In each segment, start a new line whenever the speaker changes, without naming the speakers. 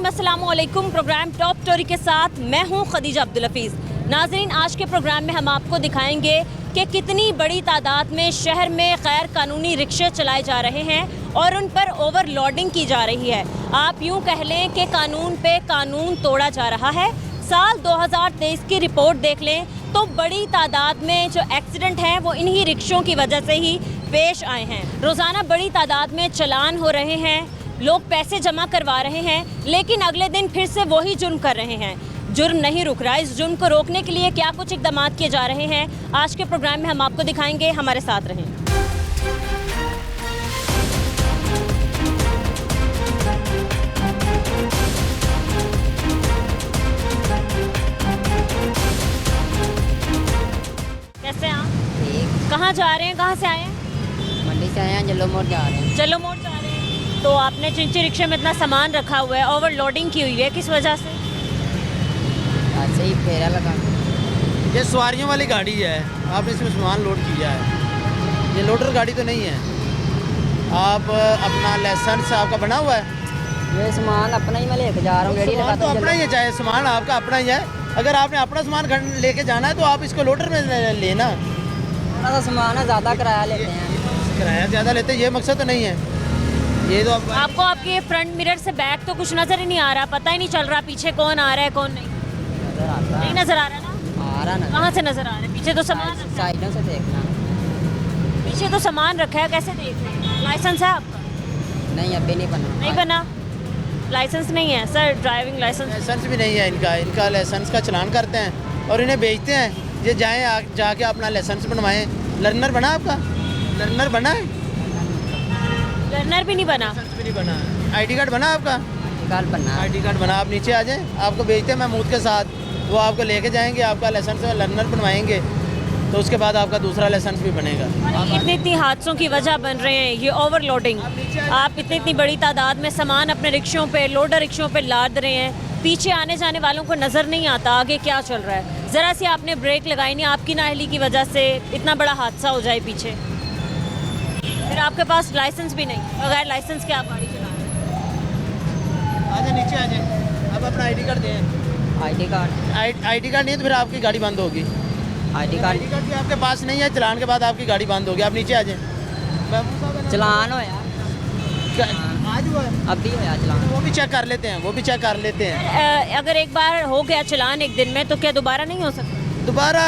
नाज़रीन अस्सलामुअलैकुम। Programme top story के साथ मैं हूं खदीजा अब्दुल हफीज़। नाज़रीन, आज के प्रोग्राम में हम आपको दिखाएंगे कि कितनी बड़ी तादाद में शहर में गैर कानूनी रिक्शे चलाए जा रहे हैं और उन पर ओवरलोडिंग की जा रही है। आप यूं कह लें कि कानून पे कानून तोड़ा जा रहा है। साल 2023 की रिपोर्ट देख लें तो बड़ी तादाद में जो एक्सीडेंट हैं वो इन्हीं रिक्शों की वजह से ही पेश आए हैं। रोज़ाना बड़ी तादाद में चालान हो रहे हैं, लोग पैसे जमा करवा रहे हैं, लेकिन अगले दिन फिर से वही जुर्म कर रहे हैं। जुर्म नहीं रुक रहा। इस जुर्म को रोकने के लिए क्या कुछ इक़दाम किए जा रहे हैं, आज के प्रोग्राम में हम आपको दिखाएंगे। हमारे साथ रहें। कैसे आप?
ठीक।
कहाँ जा रहे हैं, कहाँ से आए हैं?
मंडी से आए हैं, जल्लो मोड़ जा रहे हैं।
जल्लो मोड़ जा रहे हैं। तो आपने चिंची रिक्शे में इतना सामान रखा हुआ है, ओवरलोडिंग की हुई है, किस वजह से?
ऐसे ही फेरा लगा।
ये सवारियों वाली गाड़ी है, आपने इसमें सामान लोड किया है। ये लोडर गाड़ी तो नहीं है। आप अपना लाइसेंस आपका बना हुआ है?
ये सामान अपना ही मैं लेके जा रहा हूँ। रेडी
सामान तो अपना ही है, चाहे सामान आपका अपना ही है। अगर आपने अपना सामान लेके जाना है तो आप इसको लोडर में लेना।
थोड़ा सा सामान है, ज़्यादा किराया लेते हैं।
किराया ज़्यादा लेते हैं, ये मकसद तो नहीं है। ये तो
आपको आपके फ्रंट मिरर से बैक तो कुछ नजर ही नहीं आ रहा, पता ही नहीं चल रहा पीछे कौन आ रहा है कौन नहीं।
नजर आता
नहीं
है।
नजर आ रहा ना?
आ रहा ना।
कहाँ से नजर आ रहा है? पीछे तो सामान रखा है।
साइडों से देखना।
पीछे तो सामान रखा है, कैसे देख रहे हैं? लाइसेंस है आपका?
नहीं, अभी नहीं बना।
नहीं बना, लाइसेंस नहीं है सर, ड्राइविंग लाइसेंस।
लाइसेंस भी नहीं है इनका लाइसेंस का चलान करते हैं और इन्हें बेचते हैं। ये जाएँ जाके अपना लाइसेंस बनवाएं। लर्नर बना आपका? लर्नर बना है?
लर्नर भी नहीं बना।
लाइसेंस भी नहीं बना। आईडी कार्ड बना आपका?
गाल बनना।
आईडी कार्ड बना। आप नीचे आ जाएं, आपको भेजते हैं महमूद के साथ। वो आपको लेके जाएंगे, आपका लाइसेंस लर्नर बनवाएंगे, तो उसके बाद आपका दूसरा लाइसेंस भी बनेगा।
इतनी हादसों की वजह बन रहे हैं ये ओवरलोडिंग। आप इतनी बड़ी तादाद में सामान अपने रिक्शों पे, लोडर रिक्शों पे लाद रहे हैं, पीछे आने जाने वालों को नज़र नहीं आता आगे क्या चल रहा है। ज़रा सी आपने ब्रेक लगाई नहीं, आपकी नाअहली की वजह से इतना बड़ा हादसा हो जाए पीछे। फिर आपके पास लाइसेंस भी नहीं, बगैर लाइसेंस के आप गाड़ी चला रहे हैं।
आ जाए नीचे आ जाए। आप अपना आईडी कार्ड दें।
ID card.
आईडी कार्ड नहीं तो फिर आपकी गाड़ी बंद होगी।
आईडी कार्ड
भी आपके पास नहीं है, चलान के बाद आपकी गाड़ी बंद होगी। आप नीचे आ जाए।
चलान होया।
आज हुआ है?
अभी होया चलान।
वो भी चेक कर लेते हैं, वो भी चेक कर लेते हैं।
अगर एक बार हो गया चलान एक दिन में तो क्या दोबारा नहीं हो सकता?
दोबारा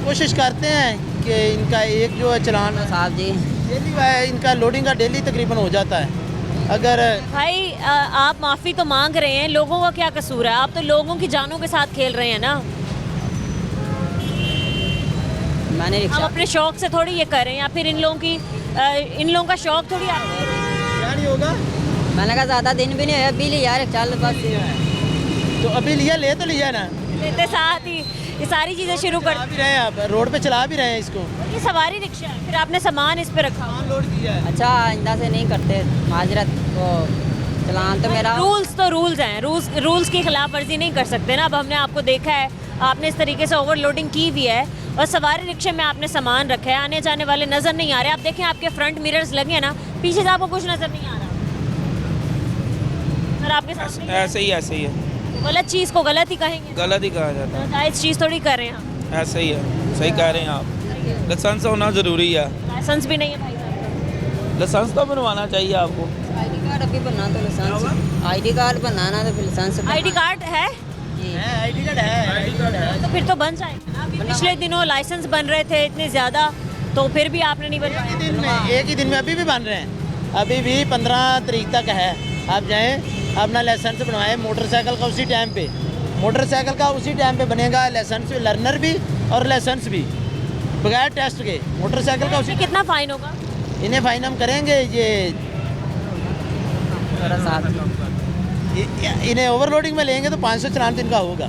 कोशिश करते हैं कि इनका एक जो है चलान
साहब जी,
डेली इनका लोडिंग का डेली तकरीबन हो जाता है। अगर
भाई आप माफ़ी तो मांग रहे हैं, लोगों का क्या कसूर है? आप तो लोगों की जानों के साथ खेल रहे हैं ना।
मैंने
हम
रिक्शा
अपने शौक से थोड़ी ये कर रहे हैं, या फिर इन लोगों का शौक थोड़ी आता है।
क्या नहीं होगा
मैंने कहा ज़्यादा दिन भी नहीं है, अभी लिया रे, चल बस।
तो अभी ले तो लिया ना।
लेते साथ ही ये सारी चीज़ें शुरू कर
चला भी रहे हैं, आप रोड पे चला भी रहे हैं इसको।
ये सवारी रिक्शा है, फिर आपने सामान इस पे रखा हुआ।
लोड किया है।
अच्छा, आइंदा से नहीं करते माजरत। तो चलान तो मेरा
रूल्स हैं, रूल्स की खिलाफ वर्जी नहीं कर सकते ना। अब हमने आपको देखा है, आपने इस तरीके से ओवरलोडिंग की हुई है और सवारी रिक्शे में आपने सामान रखा है, आने जाने वाले नज़र नहीं आ रहे। आप देखें आपके फ्रंट मिरर्स लगे हैं ना, पीछे से आपको कुछ नज़र नहीं आ रहा। और आपके साथ
ऐसे ही है।
गलत चीज़ को गलत ही कहेंगे,
गलत ही कहा जाता है।
जायज़ चीज़ थोड़ी कर रहे हैं हम।
ऐसे ही है, सही कह रहे हैं आप। लाइसेंस होना ज़रूरी है।
लाइसेंस भी नहीं है भाई साहब।
लाइसेंस तो बनवाना चाहिए आपको।
आईडी कार्ड अभी बनना तो लाइसेंस। आईडी कार्ड बनाना तो फिर लाइसेंस।
आईडी कार्ड है
जी।
आईडी कार्ड है।
तो फिर तो बन जाएगा ना। अभी पिछले दिनों लाइसेंस बन रहे थे इतने ज़्यादा, तो फिर भी आपने नहीं बनवाया।
एक ही दिन में अभी भी बन रहे हैं। अभी भी 15 तारीख तक है। आप जाएं, अपना लाइसेंस बनवाएं। मोटरसाइकिल का उसी टाइम पे, मोटरसाइकिल का उसी टाइम पे बनेगा लाइसेंस, लर्नर भी और लाइसेंस भी बगैर टेस्ट के। मोटरसाइकिल का उसी।
कितना फाइन होगा?
इन्हें फाइन हम करेंगे। ये इन्हें ओवरलोडिंग में लेंगे तो 500 चलान तो इनका होगा।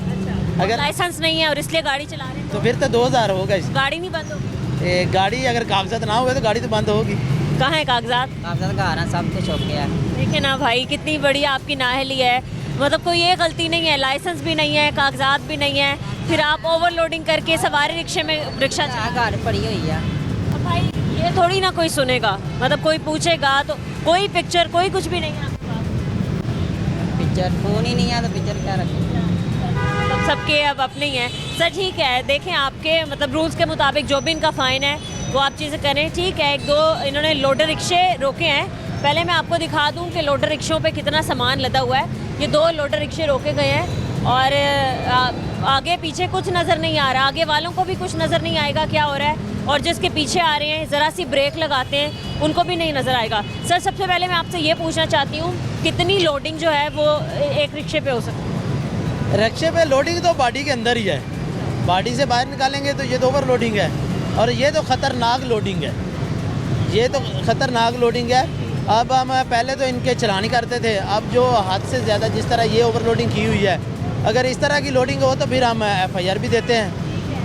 अगर
लाइसेंस नहीं है और इसलिए गाड़ी चला रहे हैं
तो फिर तो 2000 होगा।
गाड़ी नहीं बंद होगी।
गाड़ी अगर कागजात ना हुए तो गाड़ी तो बंद होगी।
कहाँ है कागजात?
कागजात का आना सब कुछ हो गया।
देखे ना भाई, कितनी बड़ी आपकी नाअहली है। मतलब कोई ये गलती नहीं है, लाइसेंस भी नहीं है, कागजात भी नहीं है, फिर आप ओवरलोडिंग करके सवारी रिक्शे में रिक्शा
गाड़ी पड़ी हुई है।
अब भाई ये थोड़ी ना कोई सुनेगा, मतलब कोई पूछेगा तो कोई पिक्चर कोई कुछ भी नहीं है आपके पास।
पिक्चर फ़ोन ही नहीं है तो पिक्चर क्या रखें।
मतलब सबके अब अपने ही हैं। सर ठीक है, देखें आपके मतलब रूल्स के मुताबिक जो भी इनका फ़ाइन है वो आप चीज़ें करें। ठीक है, एक दो इन्होंने लोडर रिक्शे रोके हैं। पहले मैं आपको दिखा दूं कि लोडर रिक्शों पे कितना सामान लदा हुआ है। ये 2 लोडर रिक्शे रोके गए हैं और आगे पीछे कुछ नज़र नहीं आ रहा, आगे वालों को भी कुछ नज़र नहीं आएगा क्या हो रहा है, और जिसके पीछे आ रहे हैं ज़रा सी ब्रेक लगाते हैं उनको भी नहीं नज़र आएगा। सर सबसे पहले मैं आपसे ये पूछना चाहती हूँ कितनी लोडिंग जो है वो एक रिक्शे पे हो सकती है?
रिक्शे पे लोडिंग तो बॉडी के अंदर ही है, बॉडी से बाहर निकालेंगे तो ये तो ओवर लोडिंग है और ये तो ख़तरनाक लोडिंग है, ये तो ख़तरनाक लोडिंग है। अब हम पहले तो इनके चलान ही करते थे, अब जो हद से ज़्यादा जिस तरह ये ओवरलोडिंग की हुई है, अगर इस तरह की लोडिंग हो तो फिर हम FIR भी देते हैं।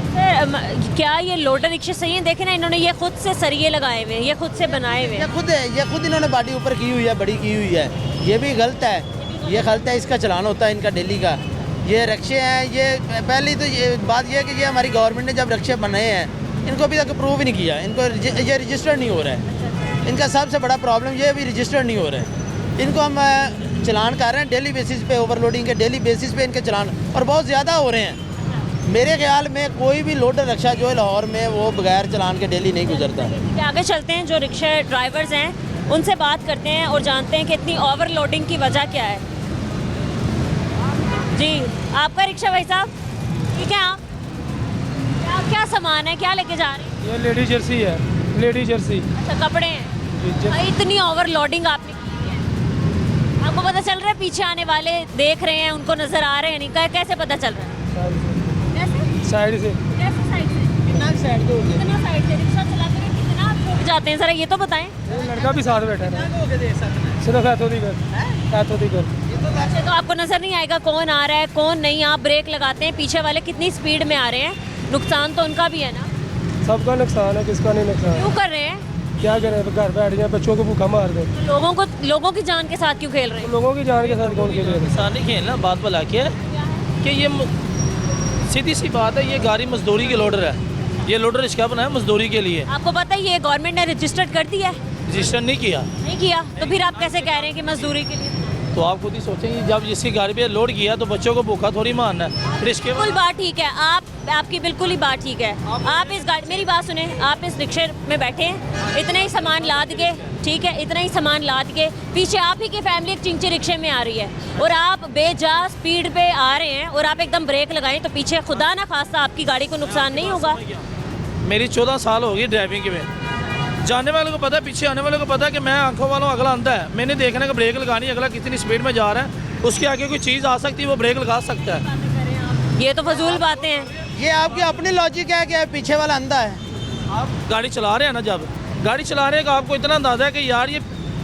सर क्या ये लोडर रिक्शे सही है? देखें ना, इन्होंने ये खुद से सरिये लगाए हुए हैं, ये खुद से बनाए हुए हैं।
ये खुद इन्होंने बॉडी ऊपर की हुई है, बड़ी की हुई है, ये भी गलत है, ये गलत है। इसका चलान होता है इनका डेली का। ये रिक्शे हैं, ये पहली तो ये बात ये है कि ये हमारी गवर्नमेंट ने जब रिक्शे बनाए हैं इनको अभी तक अप्रूव ही नहीं किया, इनको ये रजिस्टर नहीं हो रहा है। इनका सबसे बड़ा प्रॉब्लम ये अभी रजिस्टर नहीं हो रहा है। इनको हम चलान कर रहे हैं डेली बेसिस पे, ओवरलोडिंग के डेली बेसिस पे इनके चलान और बहुत ज़्यादा हो रहे हैं। मेरे ख्याल में कोई भी लोडर रिक्शा जो है लाहौर में वो बगैर चलान के डेली नहीं गुजरता।
आगे चलते हैं, जो रिक्शा ड्राइवर्स हैं उनसे बात करते हैं और जानते हैं कि इतनी ओवरलोडिंग की वजह क्या है। जी आपका रिक्शा भाई साहब, ठीक है आप क्या सामान है, क्या लेके जा रहे हैं?
ये लेडी जर्सी है, लेडी जर्सी।
अच्छा कपड़े हैं। इतनी ओवरलोडिंग आपने की है, आपको पता चल रहा है पीछे आने वाले देख रहे हैं, उनको नजर आ रहे हैं नहीं, कैसे पता चल रहा है? कैसे
साइड से
कैसे साइड से? कितना साइड से रिक्शा चलाते हुए कितना आप रुक जाते हैं, जरा ये तो बताएं।
लड़का भी साथ बैठा है, सिर्फ हाथों दी कर।
अच्छा तो आपको नजर नहीं आएगा कौन आ रहा है कौन नहीं, आप ब्रेक लगाते हैं, पीछे वाले कितनी स्पीड में आ रहे हैं, नुकसान तो उनका भी है ना।
सबका नुकसान है, किसका नहीं नुकसान?
क्यों कर रहे हैं?
क्या करें, घर बैठ जाए, बच्चों को भूखा मार दे।
लोगों की जान के साथ क्यों खेल रहे हैं?
लोगों की जान के साथ कौन खेल रहे हैं?
इंसान नहीं खेलना, बात भला के कि ये सीधी सी बात है, ये गाड़ी मजदूरी के लोडर है, ये लोडर इसका बनाया मजदूरी के लिए।
आपको पता है ये गवर्नमेंट ने रजिस्टर्ड कर दिया है?
रजिस्टर नहीं किया।
नहीं किया तो फिर आप कैसे कह रहे हैं कि मजदूरी के लिए?
तो आप खुद ही सोचेंगे, जब जिसकी गाड़ी पे लोड किया तो बच्चों को भूखा थोड़ी मारना है। फिर इसके
बिल्कुल बात ठीक है, आपकी बिल्कुल ही बात ठीक है। आप इस गाड़ी, मेरी बात सुने, आप इस रिक्शे में बैठे हैं, इतना ही सामान लाद के, ठीक है, इतना ही सामान लाद के पीछे आप ही की फैमिली एक चिंची रिक्शे में आ रही है और आप बेजा स्पीड पे आ रहे हैं और आप एकदम ब्रेक लगाएं तो पीछे खुदा ना खास्ता आपकी गाड़ी को नुकसान नहीं होगा।
मेरी 14 साल हो गई ड्राइविंग के में, जाने वाले को पता है, पीछे आने वाले को पता है कि मैं आंखों वालों अगला अंधा है, मैंने देखना कि ब्रेक लगानी, अगला कितनी स्पीड में जा रहा है, उसके आगे कोई चीज़ आ सकती है वो ब्रेक लगा सकता है।
ये तो फजूल बातें हैं।
ये आपकी अपनी लॉजिक है कि पीछे वाला अंधा है।
आप गाड़ी चला रहे हैं ना, जब गाड़ी चला रहे हैं का आपको इतना अंदाजा है कि यार ये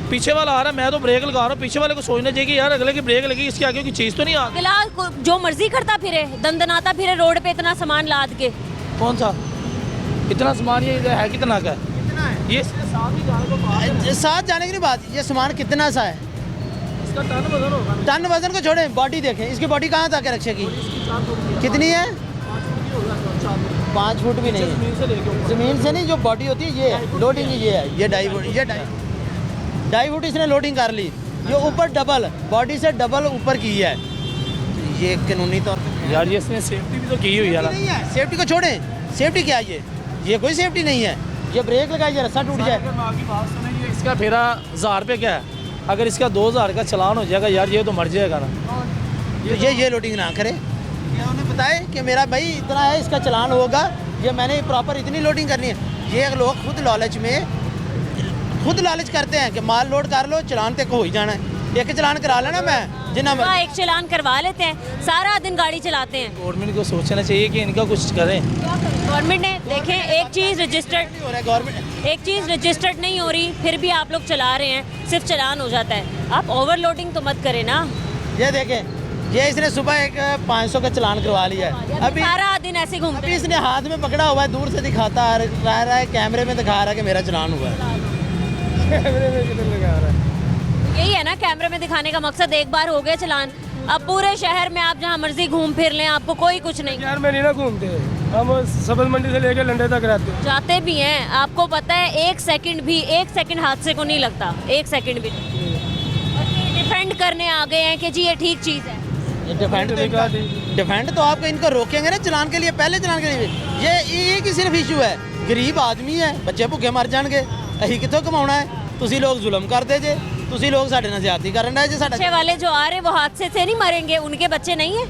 पीछे वाला आ रहा है, मैं तो ब्रेक लगा रहा हूँ, पीछे वाले को सोचना चाहिए कि यार अगले की ब्रेक लगी, इसके आगे कोई चीज़ तो नहीं आ।
फिलहाल जो मर्जी करता फिरे, दंदनाता फिरे रोड पे इतना सामान लाद के।
कौन सा इतना सामान, ये है कितना का है? ये
साथ जाने की नहीं बात, ये सामान कितना सा है,
इसका टन वजन होगा।
टन वजन को छोड़ें, बॉडी देखें, इसकी बॉडी कहाँ तक है रिक्शे की, कितनी है? 5 फुट भी नहीं है, ज़मीन से नहीं, जो बॉडी होती है ये लोडिंग ये है, ये 2.5 फुट, ये 2.5 फुट इसने लोडिंग कर ली, ये ऊपर डबल बॉडी से डबल ऊपर की है। ये कानूनी तौर पर
यार ये इसने सेफ्टी भी तो की हुई है।
नहीं है, सेफ्टी को छोड़ें, सेफ्टी क्या है, ये कोई सेफ्टी नहीं है, ये ब्रेक लगाई रस्सा टूट जाए।
इसका फेरा 1000 रुपये क्या है, अगर इसका 2000 का चलान हो जाएगा यार ये तो मर जाएगा ना।
तो ये लोडिंग ना करे, ये उन्हें बताए कि मेरा भाई इतना है, इसका चलान होगा, ये मैंने प्रॉपर इतनी लोडिंग करनी है। ये लोग खुद लालच करते हैं कि माल लोड कर लो, चलान तक हो ही जाना है, एक चलान करा लेना मैं जिन्ना
एक चलान करवा लेते हैं, सारा दिन गाड़ी चलाते हैं।
गवर्नमेंट को सोचना चाहिए कि इनका कुछ करें।
गवर्नमेंट ने देखें, एक चीज़ रजिस्टर्ड नहीं हो रही, फिर भी आप लोग चला रहे हैं, सिर्फ चलान हो जाता है। आप ओवरलोडिंग तो मत करें ना।
ये देखें, ये इसने सुबह एक 500 का चलान करवा लिया है, अभी
सारा दिन ऐसे घूमते हैं।
इसने हाथ में पकड़ा हुआ है, दूर से दिखाता आ रहा है, कैमरे में दिखा रहा है कि मेरा चलान हुआ है।
यही है ना कैमरे में दिखाने का मकसद, एक बार हो गया चलान, अब पूरे शहर में आप जहाँ मर्जी घूम फिर लें, आपको कोई कुछ नहीं।
यार में नहीं ना घूमते, हम सब्ज मंडी से लेकर लंडे तक रहते हैं।
जाते भी हैं, आपको पता है 1 सेकंड हादसे को नहीं लगता, 1 सेकंड भी। डिफेंड करने आ गए हैं कि जी ये ठीक चीज़ है।
डिफेंड तो आपको इनको रोकेंगे ना चलान के लिए, पहले चलान के लिए ये एक ही सिर्फ इशू है, गरीब आदमी है, बच्चे भुखे मर जाएंगे, अही कितों कमाना है, तुसी लोग जुल्म करते जे, तुसी लोग साडे नाल ज़्यादती करन रहे जे साडा।
बच्चे वाले जो आ रहे हैं वो हादसे से नहीं मरेंगे, उनके बच्चे नहीं है।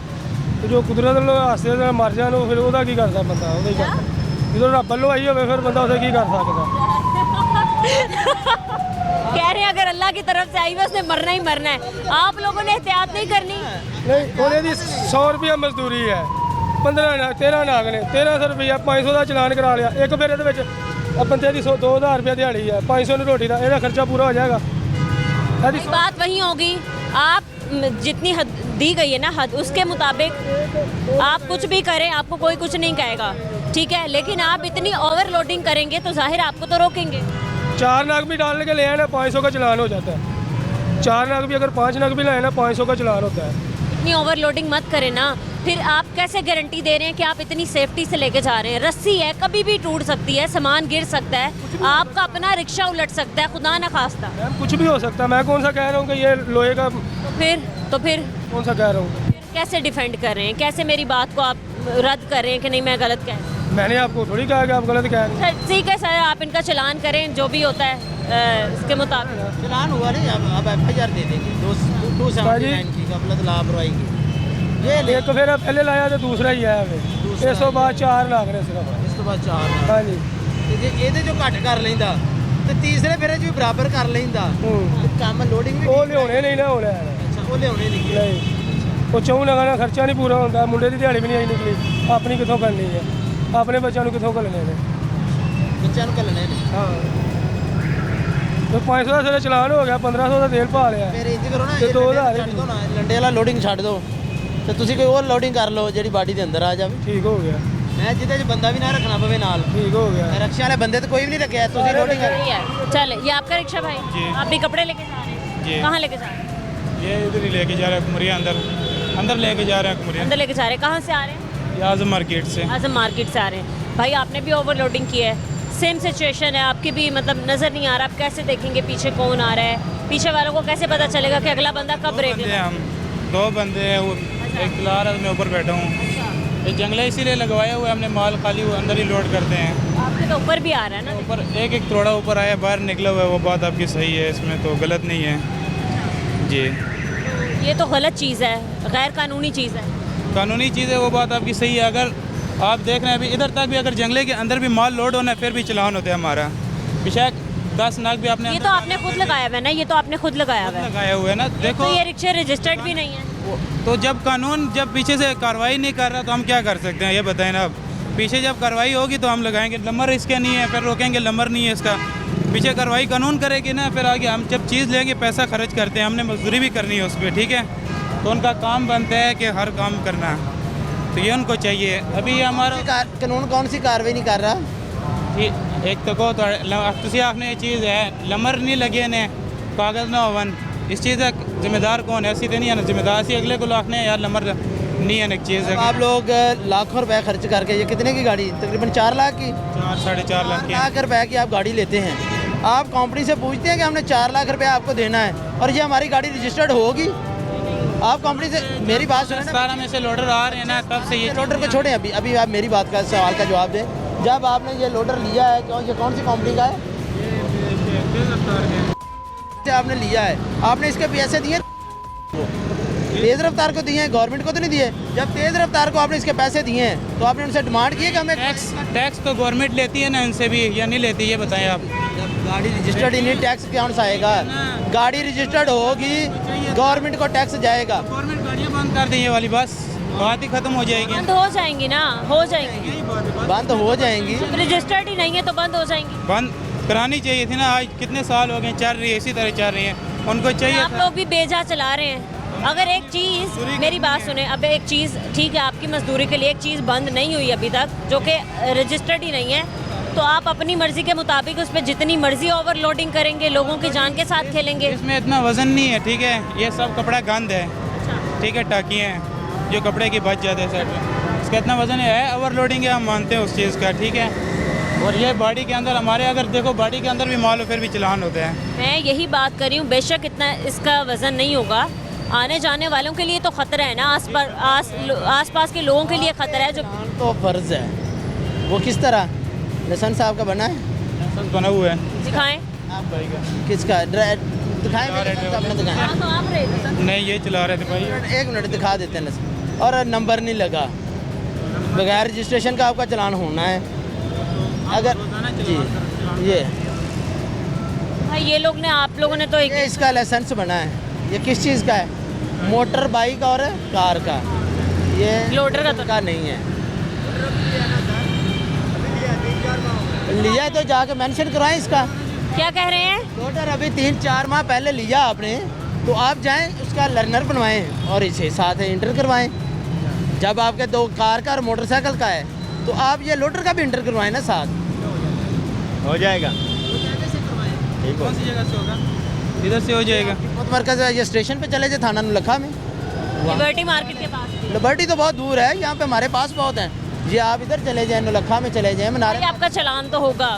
तो जो कुदरत वालों हादसे ਨਾਲ ਮਰ ਜਾਣ ਉਹ ਫਿਰ ਉਹਦਾ ਕੀ ਕਰਦਾ ਬੰਦਾ, ਉਹਦਾ ਹੀ ਕਰਦਾ। ਜਦੋਂ ਰੱਬ ਵੱਲੋਂ ਆਈ ਹੋਵੇ ਫਿਰ ਬੰਦਾ ਉਹਦਾ ਕੀ ਕਰ ਸਕਦਾ।
कह रहे हैं अगर अल्लाह की तरफ से आई हुई उसने मरना ही मरना है, आप लोगों ने एहतियात नहीं करनी।
ਨਹੀਂ ਉਹਦੇ ਦੀ 100 ਰੁਪਿਆ ਮਜ਼ਦੂਰੀ ਹੈ, 15 ਨਾ 13 ਨਾਗ ਨੇ 1300 ਰੁਪਿਆ 500 ਦਾ ਚਲਾਨ ਕਰਾ ਲਿਆ, ਇੱਕ ਫਿਰ ਇਹਦੇ ਵਿੱਚ ਬੰਦੇ ਦੀ 2000 ਰੁਪਿਆ ਦਿਹਾੜੀ ਹੈ, 500 ਨੂੰ ਰੋਟੀ ਦਾ, ਇਹਦਾ ਖਰਚਾ ਪੂਰਾ ਹੋ ਜਾਏਗਾ।
बात वही होगी, आप जितनी हद दी गई है ना हद, उसके मुताबिक आप कुछ भी करें आपको कोई कुछ नहीं कहेगा, ठीक है, लेकिन आप इतनी ओवरलोडिंग करेंगे तो जाहिर आपको तो रोकेंगे।
4 नाग भी डालने के ले आए ना 500 का चलान हो जाता है, 4 नाग भी अगर 5 नाग भी लाए ना 500 का चलान होता है।
इतनी ओवरलोडिंग मत करें ना, फिर आप कैसे गारंटी दे रहे हैं कि आप इतनी सेफ्टी से लेके जा रहे हैं। रस्सी है, कभी भी टूट सकती है, सामान गिर सकता है, आपका अपना रिक्शा उलट सकता है, खुदा न खास्ता।
मैम कुछ भी हो सकता है, मैं कौन सा कह रहा हूँ कि ये लोहे का,
तो फिर
कौन सा कह रहा हूँ।
कैसे डिफेंड कर रहे हैं, कैसे मेरी बात को आप रद्द कर रहे हैं कि नहीं मैं गलत कह रही हूँ।
मैंने आपको थोड़ी कहा कि आप गलत कह रहे हैं।
ठीक है सर, आप इनका चलान करें जो भी होता है इसके मुताबिक।
चलान हुआ नहीं, अब FIR दे देंगे 279 की गफलत लापरवाही की। ये
एक फिर पहले लाया तो दूसरा ही है, इस तो बाद 4 लाख ने सिर्फ।
ਇਸ ਤੋਂ ਬਾਅਦ 4
हाँ जी।
ਤੇ ਜੇ ਇਹਦੇ ਜੋ ਘੱਟ ਕਰ ਲੈਂਦਾ ਤੇ ਤੀਸਰੇ ਫੇਰੇ 'ਚ ਵੀ ਬਰਾਬਰ ਕਰ ਲੈਂਦਾ ਤੇ ਕੰਮ ਲੋਡਿੰਗ ਵੀ
ਉਹ ਲਿਆਉਣੇ ਨਹੀਂ ਨਾ ਹੋਣਾ।
ਅੱਛਾ ਉਹ ਲਿਆਉਣੇ ਨਹੀਂ
ਨਹੀਂ ਉਹ 4 ਲਗਾਣਾ ਖਰਚਾ ਨਹੀਂ ਪੂਰਾ ਹੁੰਦਾ, ਮੁੰਡੇ ਦੀ ਦਿਹਾੜੀ ਵੀ ਨਹੀਂ ਆਈ ਨਿਕਲੀ, ਆਪਣੀ ਕਿੱਥੋਂ ਕਰਨੀ ਹੈ, ਆਪਣੇ ਬੱਚਿਆਂ ਨੂੰ ਕਿੱਥੋਂ ਘੱਲਣੇ ਨੇ।
ਬੱਚਿਆਂ ਨੂੰ ਘੱਲਣੇ ਨੇ।
ਹਾਂ तो 500 ਦਾ ਸਿਰੇ ਚਲਾਨ ਹੋ ਗਿਆ, 1500 ਦਾ ਤੇਲ ਪਾ ਲਿਆ।
ਫਿਰ ਇੰਜ ਕਰੋ ਨਾ,
ਤੇ
ਇਹ
2000
ਛੱਡ ਦਿਓ ਨਾ, ਲੰਡੇ ਵਾਲਾ ਲੋਡਿੰਗ ਛੱਡ ਦਿਓ ਤੇ ਤੁਸੀਂ ਕੋਈ ਹੋਰ ਲੋਡਿੰਗ ਕਰ ਲਓ ਜਿਹੜੀ ਬਾਡੀ ਦੇ ਅੰਦਰ ਆ ਜਾਵੇ।
ਠੀਕ ਹੋ ਗਿਆ,
ਮੈਂ ਜਿਹਦੇ 'ਚ ਬੰਦਾ ਵੀ ਨਾ ਰੱਖਣਾ ਪਵੇ ਨਾਲ।
ठीक हो गया।
रक्षा वाले बंदे तो कोई भी नहीं रखे है, तुझे लोडिंग है।
सही है। चल ये आपका रिक्शा भाई, आप भी कपड़े लेके जा रहे हैं, कहाँ लेके जा रहे हैं?
ये इधर ही लेके जा रहा है कुमरिया, अंदर लेके जा रहा है कुमरिया,
अंदर लेके जा रहे हैं, कहाँ से आ रहे हैं?
आजम मार्केट से।
आजम मार्केट से आ रहे हैं। भाई आपने भी ओवरलोडिंग की है, सेम सिचुएशन है आपकी भी, मतलब नज़र नहीं आ रहा, आप कैसे देखेंगे पीछे कौन आ रहा है, पीछे वालों को कैसे पता चलेगा कि अगला बंदा कब ब्रेक
बंदे हैं हम, 2 बंदे हैं, वो एक चला रहा है, मैं ऊपर बैठा हूँ। ये जंगला इसीलिए लगवाया हुआ है हमने, माल खाली हुआ अंदर ही लोड करते हैं।
आपके तो ऊपर भी आ रहा है ना।
ऊपर एक थोड़ा ऊपर आया, बाहर निकला हुआ है, वो बात आपकी सही है, इसमें तो गलत नहीं है जी।
ये तो गलत चीज़ है, गैर कानूनी चीज़ है।
कानूनी चीज़ है, वो बात आपकी सही है। अगर आप देख रहे हैं अभी इधर तक भी अगर जंगले के अंदर भी माल लोड होना है फिर भी चलान होता है हमारा। बेशक 10 नाग भी आपने
ये तो आपने खुद लगाया हुआ है ना, ये तो आपने खुद लगाया हुआ है।
लगाया हुआ है ना, देखो
तो ये रिक्शे रजिस्टर्ड भी नहीं है।
तो जब कानून जब पीछे से कार्रवाई नहीं कर रहा तो हम क्या कर सकते हैं, ये बताएं ना। अब पीछे जब कार्रवाई होगी तो हम लगाएंगे, नंबर इसके नहीं है फिर रोकेंगे, नंबर नहीं है इसका, पीछे कार्रवाई कानून करेगी ना, फिर आगे हम जब चीज़ लेंगे पैसा खर्च करते हैं, हमने मजदूरी भी करनी है उस पर, ठीक है, तो उनका काम बनता है कि हर काम करना, तो ये उनको चाहिए। अभी ये हमारा
कानून कौन सी कार्रवाई नहीं कर रहा?
एक तो को तुसी आपने ये चीज़ है नंबर नहीं लगे ने, कागज़ ना होवन, इस चीज़ का जिम्मेदार कौन है? ऐसी तो नहीं है ना जिम्मेदार, ऐसी अगले को लाखने यार नंबर नहीं है, एक चीज़ है।
आप लोग लाखों रुपए खर्च करके, ये कितने की गाड़ी, तकरीबन 4 लाख की,
4-4.5 लाख की
लाख रुपए की आप गाड़ी लेते हैं, आप कंपनी से पूछते हैं कि हमने 4 लाख रुपए आपको देना है और ये हमारी गाड़ी रजिस्टर्ड होगी? आप कंपनी से, मेरी बात सुने ना,
17 में से लोडर आ रहे हैं ना, तब से ये
लोडर को छोड़ें, अभी आप मेरी बात का सवाल का जवाब दें। जब आपने ये लोडर लिया है, क्यों, ये कौन सी कंपनी का है? आपने लिया है, आपने इसके पैसे दिए, तेज़ रफ्तार को दिए हैं, गवर्नमेंट को तो नहीं दिए। जब तेज़ रफ्तार को आपने इसके पैसे दिए हैं तो आपने उनसे डिमांड की है कि हमें
टैक्स तो गवर्नमेंट लेती है ना इनसे भी, या नहीं लेती, ये बताएं आप।
जब गाड़ी रजिस्टर्ड ही नहीं, टैक्स कौन सा आएगा? गाड़ी रजिस्टर्ड होगी, गवर्नमेंट को टैक्स जाएगा।
गवर्नमेंट गाड़ियाँ बंद कर दी, ये वाली बस बात ही खत्म हो जाएगी।
बंद हो जाएंगी ना, हो जाएंगी,
बंद हो जाएंगी,
रजिस्टर्ड ही नहीं है तो बंद हो जाएंगी।
बंद करानी चाहिए थी ना, आज कितने साल हो गए चल रही है, इसी तरह चल रही है, उनको चाहिए
आप लोग भी बेजा चला रहे हैं। अगर एक चीज़, मेरी बात सुने, अब एक चीज़ ठीक है आपकी मजदूरी के लिए, एक चीज़ बंद नहीं हुई अभी तक जो कि रजिस्टर्ड ही नहीं है, तो आप अपनी मर्जी के मुताबिक उस पर जितनी मर्जी ओवरलोडिंग करेंगे, लोगों की जान के साथ खेलेंगे।
इसमें इतना वजन नहीं है, ठीक है, ये सब कपड़ा गंद है, ठीक है, टाकियाँ हैं जो कपड़े की बच जाते हैं साइड में, इसका इतना वजन है, ओवरलोडिंग है, हम मानते हैं उस चीज़ का, ठीक है, और ये बॉडी के अंदर हमारे अगर देखो बॉडी के अंदर भी माल हो फिर भी चलान होते हैं।
मैं यही बात कर रही हूँ, बेशक इतना इसका वज़न नहीं होगा, आने जाने वालों के लिए तो ख़तरा है ना, आस पास के लोगों के लिए ख़तरा है। जो
तो फ़र्ज़ है, वो किस तरह लाइसेंस आपका बना है?
लाइसेंस बना हुआ है।
दिखाएं
किसका? दिखाएं, आपने दिखाया?
हाँ, तो आप रहे थे।
नहीं ये चला रहे थे भाई।
1 मिनट दिखा देते हैं लाइसेंस। और नंबर नहीं लगा, बगैर रजिस्ट्रेशन का आपका चलान होना है। अगर जी ये
भाई ये लोग ने, आप लोगों ने तो एक
ये इसका लाइसेंस बना है। ये किस चीज़ का है? मोटर बाइक और कार का। ये
लोडर का तो
का नहीं है। लिया तो जाके मेंशन करवाएं इसका।
क्या कह रहे हैं?
लोडर अभी 3-4 माह पहले लिया आपने, तो आप जाएं उसका लर्नर बनवाएं और इसे साथ इंटर करवाएं। जब आपके 2 कार का और मोटरसाइकिल का है तो आप ये लोडर का भी इंटर करवाएं ना साथ।
हो जाएगा। ठीक
कौन सी जगह से होगा? इधर से हो जाएगा।
बहुत मरकज है, ये स्टेशन पे चले जाए थाना नुलखा में।
लिबर्टी मार्केट के पास।
लिबर्टी तो बहुत दूर है, यहाँ पे हमारे पास बहुत हैं। ये आप इधर चले जाएं, नुलखा में चले जाएं, मनारे।
भाई आपका चलान तो होगा।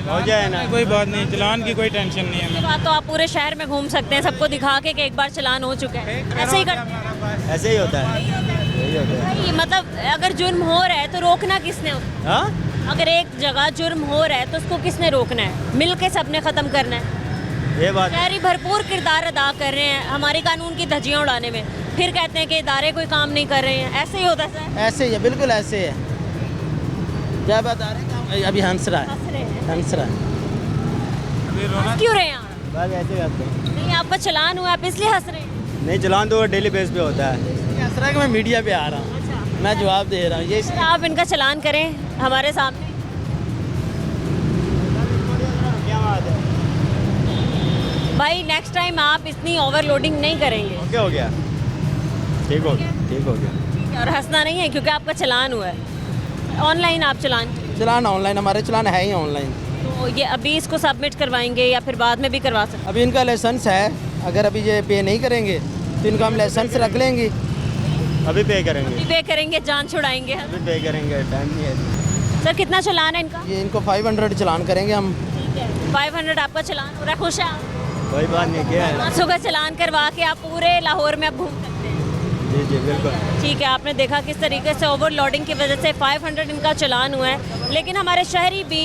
हो जाए ना।
कोई बात नहीं, चलान की कोई टेंशन नहीं है।
ये बात तो आप पूरे शहर में घूम सकते हैं, सबको दिखा के कि एक बार चलान हो चुका है। ऐसे ही करते हैं।
ऐसे ही होता है, यही होता है।
भाई मतलब अगर जुर्म हो रहा है तो रोकना किसने?
हाँ,
अगर एक जगह जुर्म हो रहा है तो उसको किसने रोकना है? मिल के सबने ख़त्म करना है।
ये बात
शहरी भरपूर किरदार अदा कर रहे हैं हमारे कानून की धज्जियाँ उड़ाने में, फिर कहते हैं कि इदारे कोई काम नहीं कर रहे हैं। ऐसे ही होता है सर।
ऐसे ही है, बिल्कुल ऐसे है। क्या बता रहे हैं? अभी हंस रहा है,
हंस रहे हैं।
हंस रहा है।
हंस क्यों रहे हैं आप?
बस ऐसे करते हैं।
नहीं, आपका चलान हुआ, आप इसलिए हंस रहे हैं।
नहीं, चलान तो डेली बेस पे होता है।
हंस रहा है कि मैं मीडिया पे आ रहा हूँ,
अच्छा,
मैं जवाब दे रहा हूँ। ये
सर आप इनका चलान करें हमारे सामने।
क्या बात है?
भाई नेक्स्ट टाइम आप इतनी ओवरलोडिंग नहीं करेंगे।
ओके हो गया, ठीक हो गया, ठीक हो गया।
ठीक है, और हंसना नहीं है क्योंकि आपका चलान हुआ है। ऑनलाइन आप
चलान ऑनलाइन, हमारे चलान है ही ऑनलाइन।
तो ये अभी इसको सबमिट करवाएंगे या फिर बाद में भी करवा सकते हैं?
अभी इनका लाइसेंस है, अगर अभी ये पे नहीं करेंगे तो इनका हम लाइसेंस रख लेंगे।
अभी पे करेंगे,
अभी पे करेंगे, जान छुड़ाएंगे हम।
अभी पे करेंगे, टाइम नहीं है।
सर कितना चलान है इनका?
ये इनको 500 चलान करेंगे हम।
500 आपका चलान हो रहा है, खुश है आप?
कोई बात नहीं, क्या है।
500 का चलान करवा के आप पूरे लाहौर में आप घूम सकते हैं।
जी जी बिल्कुल।
ठीक है, आपने देखा किस तरीके से ओवरलोडिंग की वजह से 500 इनका चलान हुआ है, लेकिन हमारे शहरी भी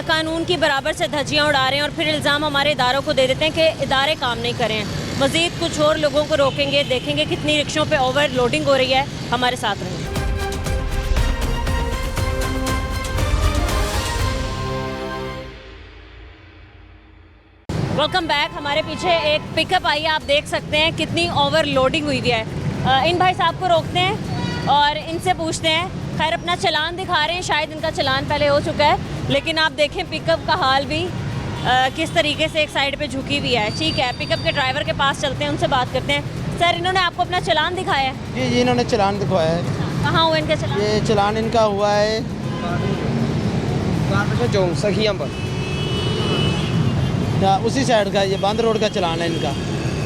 कानून की बराबर से धज्जियाँ उड़ा रहे हैं और फिर इल्ज़ाम हमारे इदारों को दे देते हैं कि इदारे काम नहीं कर रहे हैं। मज़ीद कुछ और लोगों को रोकेंगे, देखेंगे कितनी रिक्शों पे ओवरलोडिंग हो रही है। हमारे साथ रहेंगे। Welcome back. हमारे पीछे एक पिकअप आई है, आप देख सकते हैं कितनी ओवरलोडिंग हुई है। इन भाई साहब को रोकते हैं और इनसे पूछते हैं। खैर अपना चलान दिखा रहे हैं, शायद इनका चलान पहले हो चुका है, लेकिन आप देखें पिकअप का हाल भी किस तरीके से एक साइड पे झुकी हुई है। ठीक है, पिकअप के ड्राइवर के पास चलते हैं, उनसे बात करते हैं। सर इन्होंने आपको अपना चलान दिखाया है?
जी जी, इन्होंने चलान दिखवाया है।
कहाँ हुआ इनका चलान?
ये चलान इनका हुआ है
जो सखियां पर
उसी साइड का, ये बंद रोड का चलान है इनका।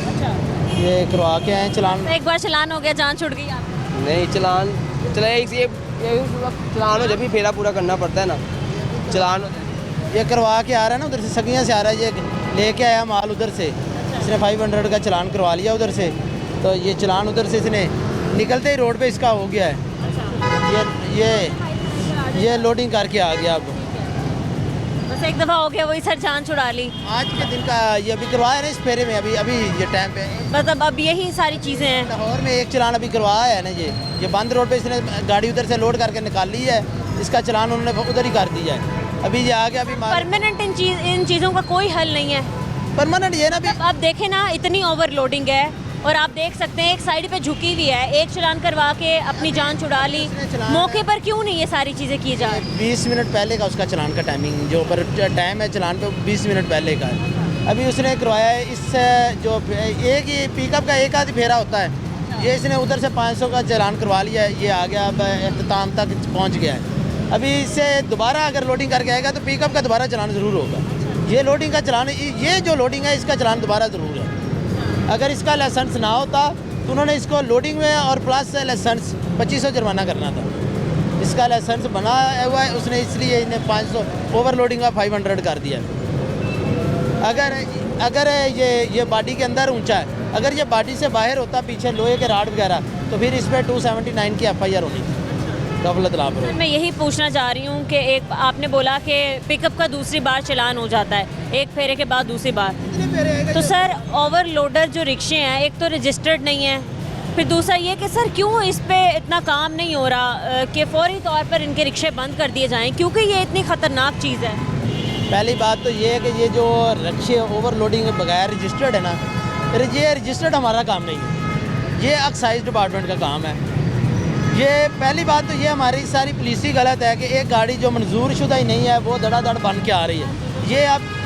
अच्छा,
ये करवा के आए चलान।
तो एक बार चलान हो गया, जान छुड़ गई आप?
नहीं, चलान चला ये चलान हो जब भी फेरा पूरा करना पड़ता है ना, चलान हो
ये करवा के आ रहा है ना, उधर से सगियाँ से आ रहा है, ये लेके आया माल उधर से। इसने 500 का चलान करवा लिया उधर से, तो ये चलान उधर से इसने निकलते ही रोड पे इसका हो गया है। ये लोडिंग करके आ गया। अब
बस एक दफ़ा हो गया, वही सर जान छुड़ा ली।
आज के दिन का ये अभी करवाया ना इस फेरे में, अभी ये टाइम पे।
मतलब अब यही सारी चीज़ें हैं।
लाहौर में एक चलान अभी करवाया है ना, ये बंद रोड पे इसने गाड़ी उधर से लोड करके निकाल ली है, इसका चलान उन्होंने उधर ही कर दिया है। अभी ये आ गया। अभी
परमानेंट इन चीज़ों का कोई हल नहीं है।
परमानेंट ये ना भी
आप देखें ना, इतनी ओवरलोडिंग है और आप देख सकते हैं एक साइड पे झुकी हुई है, एक चलान करवा के अपनी जान छुड़ा ली। मौके पर क्यों नहीं ये सारी चीज़ें की जा रही?
20 मिनट पहले का उसका चलान का टाइमिंग, जो पर टाइम है चलान पे 20 मिनट पहले का है। अभी उसने करवाया है इस जो एक ही पिकअप का एक आध फेरा होता है, ये इसने उधर से 500 का चलान करवा लिया है। ये आ गया, अब अख्ताम तक पहुँच गया है। अभी इससे दोबारा अगर लोडिंग करके आएगा तो पिकअप का दोबारा चलान ज़रूर होगा। ये लोडिंग का चलान, ये जो लोडिंग है इसका चलान दोबारा ज़रूर है। अगर इसका लाइसेंस ना होता तो उन्होंने इसको लोडिंग में और प्लस लाइसेंस 2500 जुर्माना करना था। इसका लाइसेंस बना हुआ है, उसने इसलिए इन्हें 500 ओवरलोडिंग का 500 कर दिया। अगर ये बॉडी के अंदर ऊंचा है, अगर ये बॉडी से बाहर होता पीछे लोहे के राड वगैरह, तो फिर इस पर 279 की FIR होनी थी, गफलत लापरवाही।
मैं यही पूछना चाह रही हूँ कि एक आपने बोला कि पिकअप का दूसरी बार चलान हो जाता है, एक फेरे के बाद दूसरी बार, तो सर ओवरलोडर जो रिक्शे हैं एक तो रजिस्टर्ड नहीं है, फिर दूसरा ये कि सर क्यों इस पे इतना काम नहीं हो रहा कि फौरी तौर पर इनके रिक्शे बंद कर दिए जाएं, क्योंकि ये इतनी ख़तरनाक चीज़ है।
पहली बात तो ये है कि ये जो रिक्शे ओवरलोडिंग बगैर रजिस्टर्ड है ना, ये रजिस्टर्ड हमारा काम नहीं है, ये एक्साइज डिपार्टमेंट का काम है। ये पहली बात तो ये हमारी सारी पुलिस ही गलत है कि एक गाड़ी जो मंजूर शुदा ही नहीं है वो धड़ाधड़ बन के आ रही है।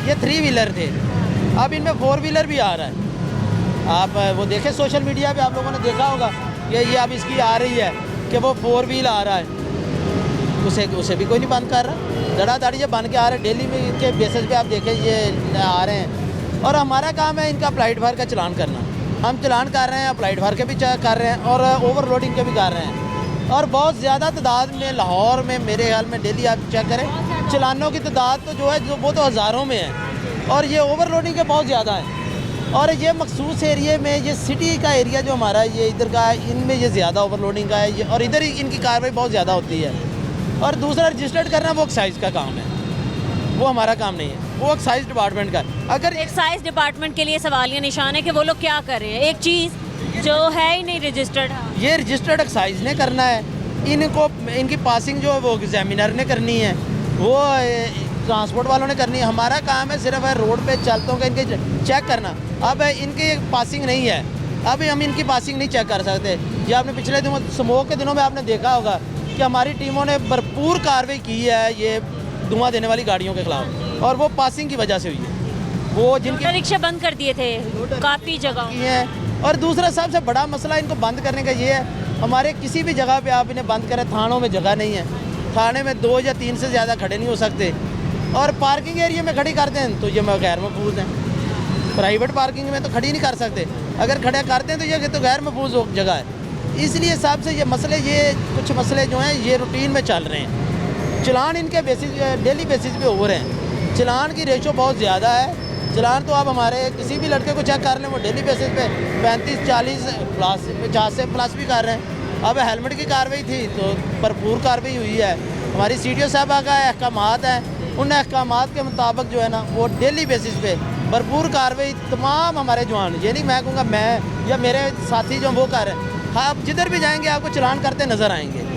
ये 3 व्हीलर थे, अब इनमें 4 व्हीलर भी आ रहा है। आप वो देखें सोशल मीडिया पे, आप लोगों ने देखा होगा ये अब इसकी आ रही है कि वो 4 व्हील आ रहा है, उसे भी कोई नहीं बंद कर रहा, धड़ाधड़ ये बन के आ रहे हैं। डेली में के बेसिस पे आप देखें ये आ रहे हैं, और हमारा काम है इनका अप्लाइड फायर का चलान करना। हम चलान कर रहे हैं, अप्लाइड फायर के भी कर रहे हैं और ओवरलोडिंग के भी कर रहे हैं, और बहुत ज़्यादा तादाद में लाहौर में मेरे ख्याल में डेली आप चेक करें चलानों की तादाद तो जो है वो तो हज़ारों में है, और ये ओवरलोडिंग के बहुत ज़्यादा है। और ये मखसूस एरिए में, ये सिटी का एरिया जो हमारा ये इधर का है, इनमें ये ज़्यादा ओवरलोडिंग का है ये, और इधर ही इनकी कार्रवाई बहुत ज़्यादा होती है। और दूसरा रजिस्टर्ड करना वो एक्साइज का काम है, वो हमारा काम नहीं है, वो एक्साइज डिपार्टमेंट का। अगर
एक्साइज डिपार्टमेंट के लिए सवालिया निशान है कि वो लोग क्या कर रहे हैं, एक चीज़ जो है ही नहीं रजिस्टर्ड।
ये रजिस्टर्ड एक्साइज ने करना है, इनको इनकी पासिंग जो है वो एग्जामिनर ने करनी है, वो ट्रांसपोर्ट वालों ने करनी है। हमारा काम है सिर्फ है रोड पे चलतों का इनके चेक करना। अब इनकी पासिंग नहीं है, अब हम इनकी पासिंग नहीं चेक कर सकते। ये आपने पिछले दिनों स्मोक के दिनों में आपने देखा होगा कि हमारी टीमों ने भरपूर कार्रवाई की है ये धुआं देने वाली गाड़ियों के खिलाफ, और वो पासिंग की वजह से हुई है। वो जिनके
रिक्शे बंद कर दिए थे काफ़ी जगह
है। और दूसरा सबसे बड़ा मसला इनको बंद करने का ये है, हमारे किसी भी जगह पे आप इन्हें बंद करें, थानों में जगह नहीं है, थाने में 2 या 3 से ज़्यादा खड़े नहीं हो सकते, और पार्किंग एरिया में खड़ी करते हैं तो ये गैर महफूज हैं। प्राइवेट पार्किंग में तो खड़ी नहीं कर सकते, अगर खड़े करते हैं तो ये तो गैर महफूज जगह है। इसलिए सबसे ये मसले, ये कुछ मसले जो हैं ये रूटीन में चल रहे हैं। चलान इनके बेसिस डेली बेसिस पे हो रहे हैं, चलान की रेशो बहुत ज़्यादा है। चलान तो आप हमारे किसी भी लड़के को चेक कर लें, वो डेली बेसिस पे 35, 40 प्लस 50 से प्लस भी कर रहे हैं। अब हेलमेट की कार्रवाई थी तो भरपूर कार्रवाई हुई है। हमारी CTO साहबा का अहकामात हैं, उन अहकामात के मुताबिक जो है ना वो डेली बेसिस पे भरपूर कार्रवाई तमाम हमारे जवान, ये नहीं मैं कहूँगा मैं या मेरे साथी जो वो कर रहे हैं, हाँ आप जिधर भी जाएंगे आपको चलान करते नज़र आएंगे।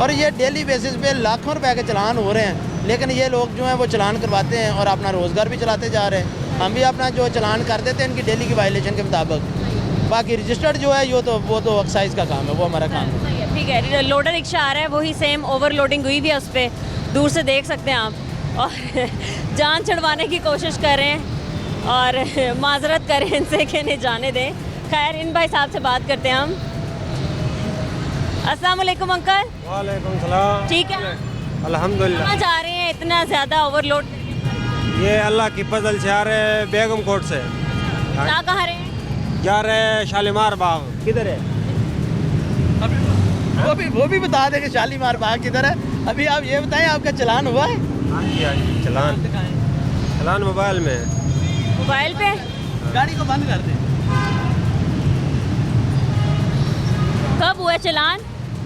और ये डेली बेसिस पे लाखों रुपए के चलान हो रहे हैं, लेकिन ये लोग जो हैं वो चलान करवाते हैं और अपना रोज़गार भी चलाते जा रहे हैं। हम भी अपना जो चलान कर देते हैं इनकी डेली की वायलेशन के मुताबिक। बाकी रजिस्टर्ड जो है वो तो एक्साइज का काम है, वो हमारा काम है।
ठीक है, लोडर रिक्शा आ रहा है, वही सेम ओवरलोडिंग हुई भी है उस पर, दूर से देख सकते हैं आप, और जान छुड़वाने की कोशिश कर रहे हैं और माजरत करें इनसे कि इन्हें जाने दें। खैर इन भाई साहब से बात करते हैं हम। अस्सलाम वालेकुम अंकल।
वालेकुम सलाम।
ठीक है,
अल्हम्दुलिल्लाह।
कहाँ जा रहे हैं इतना ज़्यादा ओवरलोड?
ये अल्लाह की फजल से आ रहे हैं बेगम कोट से।
कहाँ रहे हैं?
जा रहे हैं शालीमार बाग। किधर है?
वो भी बता दें कि शालीमार बाग किधर है। अभी आप ये बताएं आपका चलान हुआ है?
हाँ जी, चलान मोबाइल में।
मोबाइल पे?
गाड़ी को बंद कर दें।
कब हुआ चलान?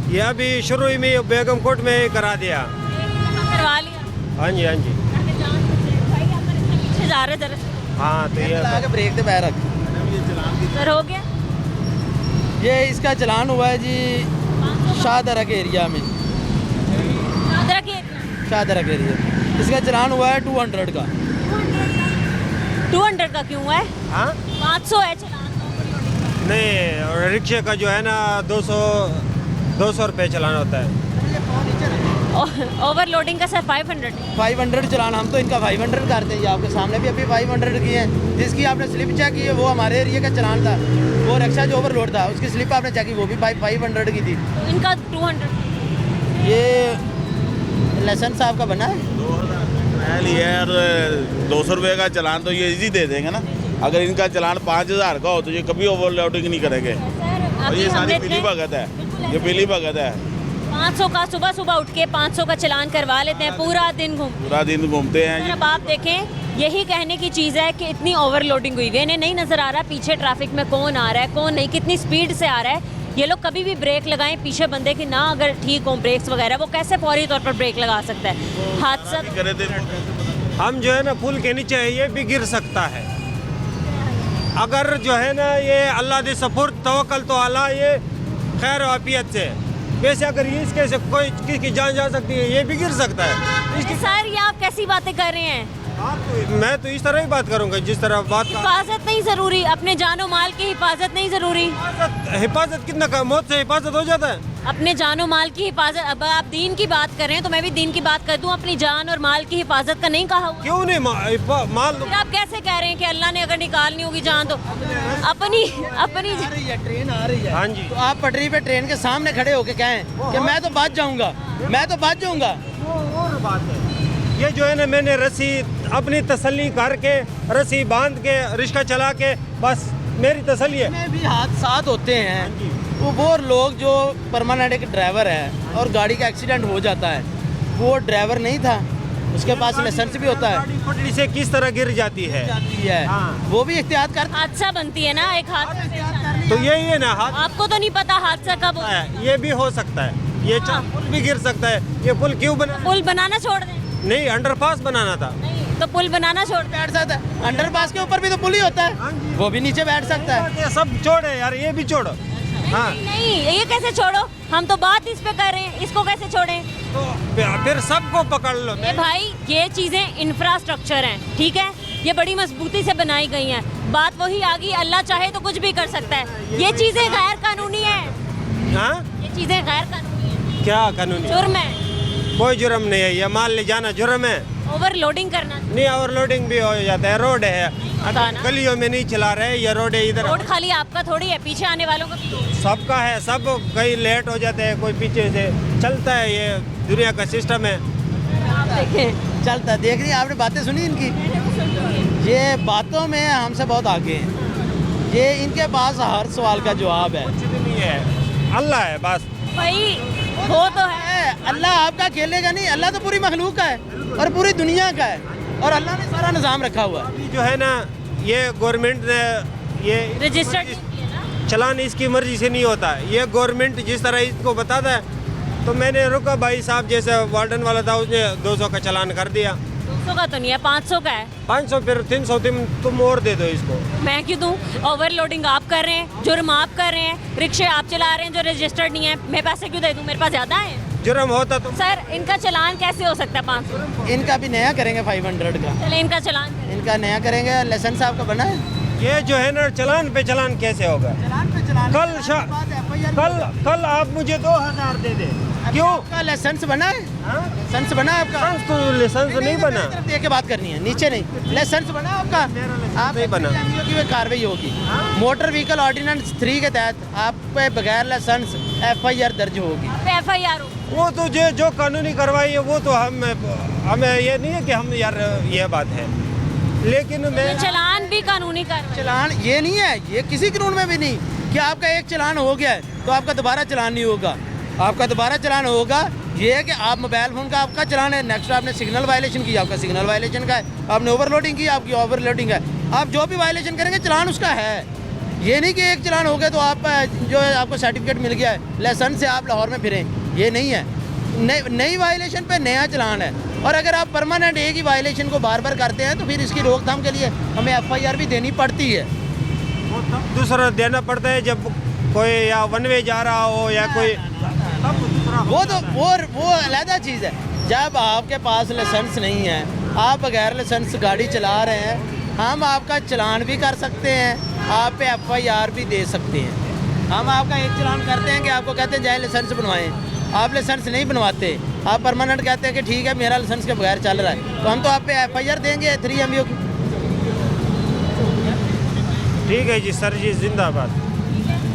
ये अभी शुरू ही में बेगम कोट में ही करा दिया।
करवा लिया?
हाँ जी, हाँ जी।
पीछे जा रहे जरा।
हाँ तो ये
ब्रेक दे पैर रख।
सर हो गया?
ये इसका चलान हुआ है जी शाहदरा के एरिया में। शाहदरा के एरिया इसका चलान हुआ है 200 का।
200 का क्यों हुआ है?
हाँ
500 है चलान।
नहीं, और रिक्शे का जो है ना 200 रुपये चलान होता है।
ओवरलोडिंग का सर 500
चलान हम तो इनका 500 करते हैं। ये आपके सामने भी अभी 500 किए हैं। जिसकी आपने स्लिप चेक की है वो हमारे एरिया का चलान था, वो रिक्शा जो ओवरलोड था उसकी स्लिप आपने चेक की, वो भी 500 की थी।
इनका 200।
ये लाइसेंस साहब का बना है
यार 200 रुपये का चलान तो ये इजी दे देंगे ना। अगर इनका चलान 5000 का हो तो ये कभी ओवरलोडिंग नहीं करेंगे। और ये सारी पीली भगत है, ये पीली भगत है।
500 का सुबह सुबह उठ के 500 का चालान करवा लेते हैं, पूरा दिन
पूरा दिन घूमते हैं
अब आप देखें, यही कहने की चीज़ है कि इतनी ओवरलोडिंग हुई है, इन्हें नहीं नज़र आ रहा पीछे ट्रैफिक में कौन आ रहा है कौन नहीं, कितनी स्पीड से आ रहा है। ये लोग कभी भी ब्रेक लगाएं पीछे बंदे की ना अगर ठीक हो ब्रेक्स वगैरह, वो कैसे फौरी तौर पर ब्रेक लगा सकता है। हादसा
करे थे
हम जो है ना पुल के नीचे है, ये भी गिर सकता है। अगर जो है ना ये अल्लाह दे सपुर्द तवक्कल तो अल्लाह, ये खैर वाफियत से, वैसे अगर ये इसके से कोई किसकी जान जा सकती है, ये भी गिर सकता है।
सर ये आप कैसी बातें कर रहे हैं?
मैं तो इस तरह ही बात करूंगा जिस तरह बात
हिफाजत नहीं ज़रूरी, अपने जानो माल की हिफाजत नहीं ज़रूरी?
हिफाजत कितना का मौत से हिफाजत हो जाता है।
अपने जानो माल की हिफाजत, अब आप दीन की बात कर रहे हैं तो मैं भी दीन की बात कर दूं, अपनी जान और माल की हिफाजत का नहीं कहा हुआ?
क्यों नहीं माल
फिर आप कैसे कह रहे हैं कि अल्लाह ने अगर निकालनी होगी जान तो अपनी
ट्रेन आ रही है।
हाँ जी।
तो आप पटरी पे ट्रेन के सामने खड़े होके कहें कि मैं तो बच जाऊंगा, मैं तो बच जाऊंगा।
और बात है ये जो है ना, मैंने रस्सी अपनी तसल्ली करके रस्सी बांध के रिक्शा चला के, बस मेरी तसल्ली है।
में भी हादसा होते हैं, वो लोग जो परमानेंट एक ड्राइवर है और गाड़ी का एक्सीडेंट हो जाता है, वो ड्राइवर नहीं था, उसके पास लाइसेंस भी होता है,
गाड़ी पटरी से किस तरह गिर जाती है,
वो भी एहतियात करता
हादसा बनती है ना एक हादसे से।
तो यही है ना,
आपको तो नहीं पता हादसा कब होता है।
है ये भी हो सकता है, ये पुल भी गिर सकता है। ये पुल क्यों बना?
पुल बनाना छोड़ दें।
नहीं, अंडरपास बनाना था।
तो पुल बनाना छोड़ दें।
बैठ सकता है, अंडरपास के ऊपर भी तो पुल ही होता है, वो भी नीचे बैठ सकता है।
ये सब छोड़े यार, ये भी छोड़ो। हाँ,
नहीं ये कैसे छोड़ो, हम तो बात इस पे कर रहे हैं, इसको कैसे छोड़ें?
तो फिर सबको पकड़ लो।
ये भाई ये चीज़ें इंफ्रास्ट्रक्चर हैं, ठीक है, ये बड़ी मजबूती से बनाई गई हैं, बात वही आ गई, अल्लाह चाहे तो कुछ भी कर सकता है। ये चीज़ें गैर कानूनी है,
हाँ,
ये चीज़ें गैर कानूनी है,
क्या कानूनी?
जुर्म है,
कोई जुर्म नहीं है, ये माल ले जाना जुर्म है।
ओवरलोडिंग करना।
नहीं, ओवरलोडिंग भी हो जाता है, रोड है,
पता ना।
गलियों में नहीं चला रहे, ये रोड है इधर।
रोड खाली आपका थोड़ी है, पीछे आने वालों का भी रोड है।
सबका है, सब कहीं लेट हो जाते हैं, कोई पीछे से चलता है, ये दुनिया का सिस्टम है।
आप देखें
चलता है, देख रही आपने बातें सुनी इनकी, ये बातों में हमसे बहुत आगे हैं, ये इनके पास हर सवाल का जवाब है।
कुछ भी नहीं है, अल्लाह है बस।
भाई हो तो है,
अल्लाह आपका खेलेगा नहीं, अल्लाह तो पूरी मखलूक का है और पूरी दुनिया का है, और अल्लाह ने सारा निज़ाम रखा हुआ है।
अभी जो है ना, ये गवर्नमेंट ने ये
रजिस्टर्ड
चलान इसकी मर्जी से नहीं होता है, ये गवर्नमेंट जिस तरह इसको बताता है। तो मैंने रुका भाई साहब जैसे वार्डन वाला था, उसने 200 का चलान कर दिया।
200 का तो नहीं है, 500 का है।
500 फिर 300 तुम और दे दो इसको।
मैं क्यों दूं? ओवरलोडिंग आप कर रहे हैं, जुर्म आप कर रहे हैं, रिक्शे आप चला रहे हैं जो रजिस्टर्ड नहीं है, मैं पैसे क्यों दे दूं? मेरे पास ज़्यादा है।
जुर्म होता तो
सर इनका चलान कैसे हो सकता है 500?
इनका भी नया करेंगे 500 का,
चले इनका चलान करें।
इनका नया करेंगे। लाइसेंस आपका बना है?
ये जो है ना, चलान पे चलान कैसे होगा? कल आप मुझे 2000 दे दे। क्यों?
आपका लाइसेंस बना है? लाइसेंस बना है आपका?
तो लाइसेंस नहीं बना।
दे के बात करनी है, नीचे नहीं। लाइसेंस बना है आपका? आप
नहीं बना।
की कार्रवाई होगी। मोटर व्हीकल ऑर्डिनेंस 3 के तहत आप पे बगैर लाइसेंस FIR दर्ज होगी।
FIR हो।
वो तो जो कानूनी कार्रवाई है, वो तो हमें ये नहीं है कि हम यार ये बात है, लेकिन मैं
चलान भी कानूनी कार्रवाई।
चलान ये नहीं है, ये किसी कानून में भी नहीं कि आपका एक चलान हो गया है तो आपका दोबारा चलान नहीं होगा। आपका दोबारा चलान होगा ये है कि आप मोबाइल फ़ोन का आपका चलान है, नेक्स्ट आपने सिग्नल वायलेशन किया, आपका सिग्नल वायलेशन का है, आपने ओवरलोडिंग की, आपकी ओवरलोडिंग है। आप जो भी वायलेशन करेंगे चलान उसका है। ये नहीं कि एक चलान हो गया तो आप जो है आपको सर्टिफिकेट मिल गया है, लाइसेंस से आप लाहौर में फिरें, ये नहीं है। नई वायलेशन पे नया चलान है, और अगर आप परमानेंट एक ही वायलेशन को बार बार करते हैं तो फिर इसकी रोकथाम के लिए हमें FIR भी देनी पड़ती है।
वो तब दूसरा देना पड़ता है जब कोई या वन वे जा रहा हो या कोई, तब दूसरा
वो तो वो अलहदा चीज़ है। जब आपके पास लाइसेंस नहीं है, आप बगैर लाइसेंस गाड़ी चला रहे हैं, हम आपका चलान भी कर सकते हैं, आप पे FIR भी दे सकते हैं। हम आपका एक चलान करते हैं कि आपको कहते हैं जाए लाइसेंस बनवाएं, आप लाइसेंस नहीं बनवाते, आप परमानेंट कहते हैं कि ठीक है मेरा लाइसेंस के बगैर चल रहा है, तो हम तो आप पे FIR देंगे 3 MU की।
ठीक है जी सर जी, जिंदाबाद।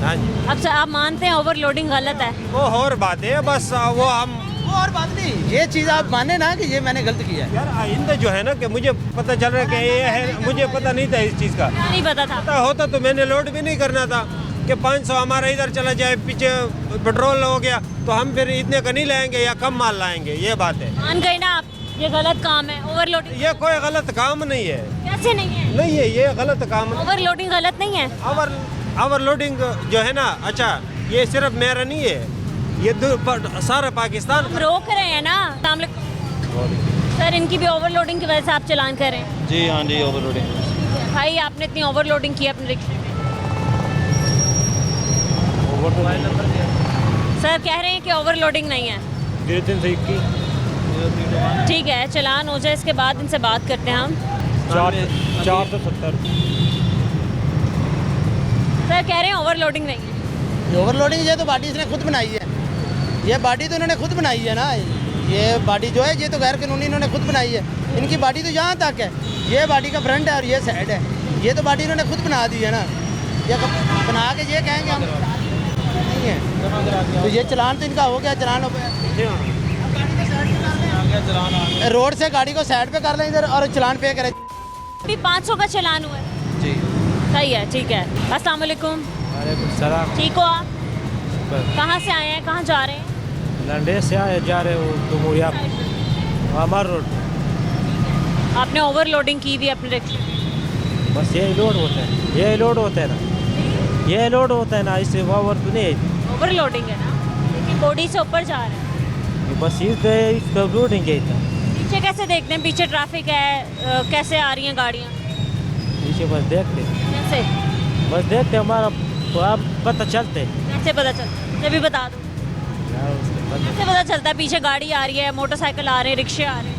हाँ जी,
अब सर आप मानते हैं ओवरलोडिंग गलत है?
वो और बात है, बस वो हम
वो और बात नहीं, ये चीज़ आप माने ना कि ये मैंने गलत किया है।
यार आइंदा जो है ना, कि मुझे पता चल रहा है कि ये है, मुझे पता नहीं था इस चीज़ का।
नहीं पता था।
पता होता तो मैंने लोड भी नहीं करना था। कि 500 हमारा इधर चला जाए, पीछे पेट्रोल हो गया तो हम फिर इतने का नहीं लाएंगे या कम माल लाएंगे, ये बात है।
मान गए ना आप, ये गलत काम है ओवरलोडिंग।
ये कोई गलत काम नहीं है।
कैसे नहीं है?
नहीं है, ये गलत काम।
ओवरलोडिंग गलत नहीं है।
ओवरलोडिंग जो है ना, अच्छा ये सिर्फ मेरा नहीं है, ये सारा पाकिस्तान
हम रोक रहे हैं ना। अस्सलाम वालेकुम। सर, इनकी भी ओवरलोडिंग की वजह से आप चालान कर रहे हैं?
जी हाँ जी, ओवरलोडिंग।
भाई, आपने इतनी ओवरलोडिंग की अपने रिक्शे में। सर कह रहे हैं कि ओवरलोडिंग नहीं है। ठीक है, चालान हो जाए, इसके बाद इनसे बात करते हैं हम।
470।
सर कह रहे हैं ओवरलोडिंग नहीं है।
ओवरलोडिंग ये तो बॉडी इसने खुद बनाई है, ये बॉडी तो इन्होंने खुद बनाई है ना। ये बॉडी जो है ये तो गैर कानूनी इन्होंने खुद बनाई है। इनकी बॉडी तो यहाँ तक है, ये बॉडी का फ्रंट है और ये साइड है, ये तो बॉडी इन्होंने खुद बना दी है ना। ये बना के ये कहेंगे हम नहीं है, तो ये चलान तो इनका हो गया, चलान हो गया। रोड से गाड़ी को साइड पे कर लें इधर और चलान पे करें।
अभी 500 का चालान हुआ है
जी।
सही है, ठीक है। अस्सलाम वालेकुम। ठीक हो आप? कहाँ से आए हैं, कहाँ जा रहे हैं?
लंडे से आए जा रहे हो जमहूरिया हमार रोड।
आपने ओवरलोडिंग की भी अपने रिक्शे में?
बस यही लोड होता है, यही लोड होता है ना, यही लोड होता है ना, इससे ओवर तो नहीं है।
ओवरलोडिंग है ना, लेकिन बॉडी से ऊपर जा रहा है।
बस इसका लोडिंग है इतना।
पीछे कैसे देखते हैं? पीछे ट्रैफिक है, कैसे आ रही हैं गाड़ियाँ?
पीछे बस देखते,
कैसे?
बस देखते हमारा तो आप पता चलते।
कैसे पता चलता? मुझे भी बता दो, कैसे पता चलता है पीछे गाड़ी आ रही है, मोटरसाइकिल आ रहे हैं, रिक्शे आ रहे हैं?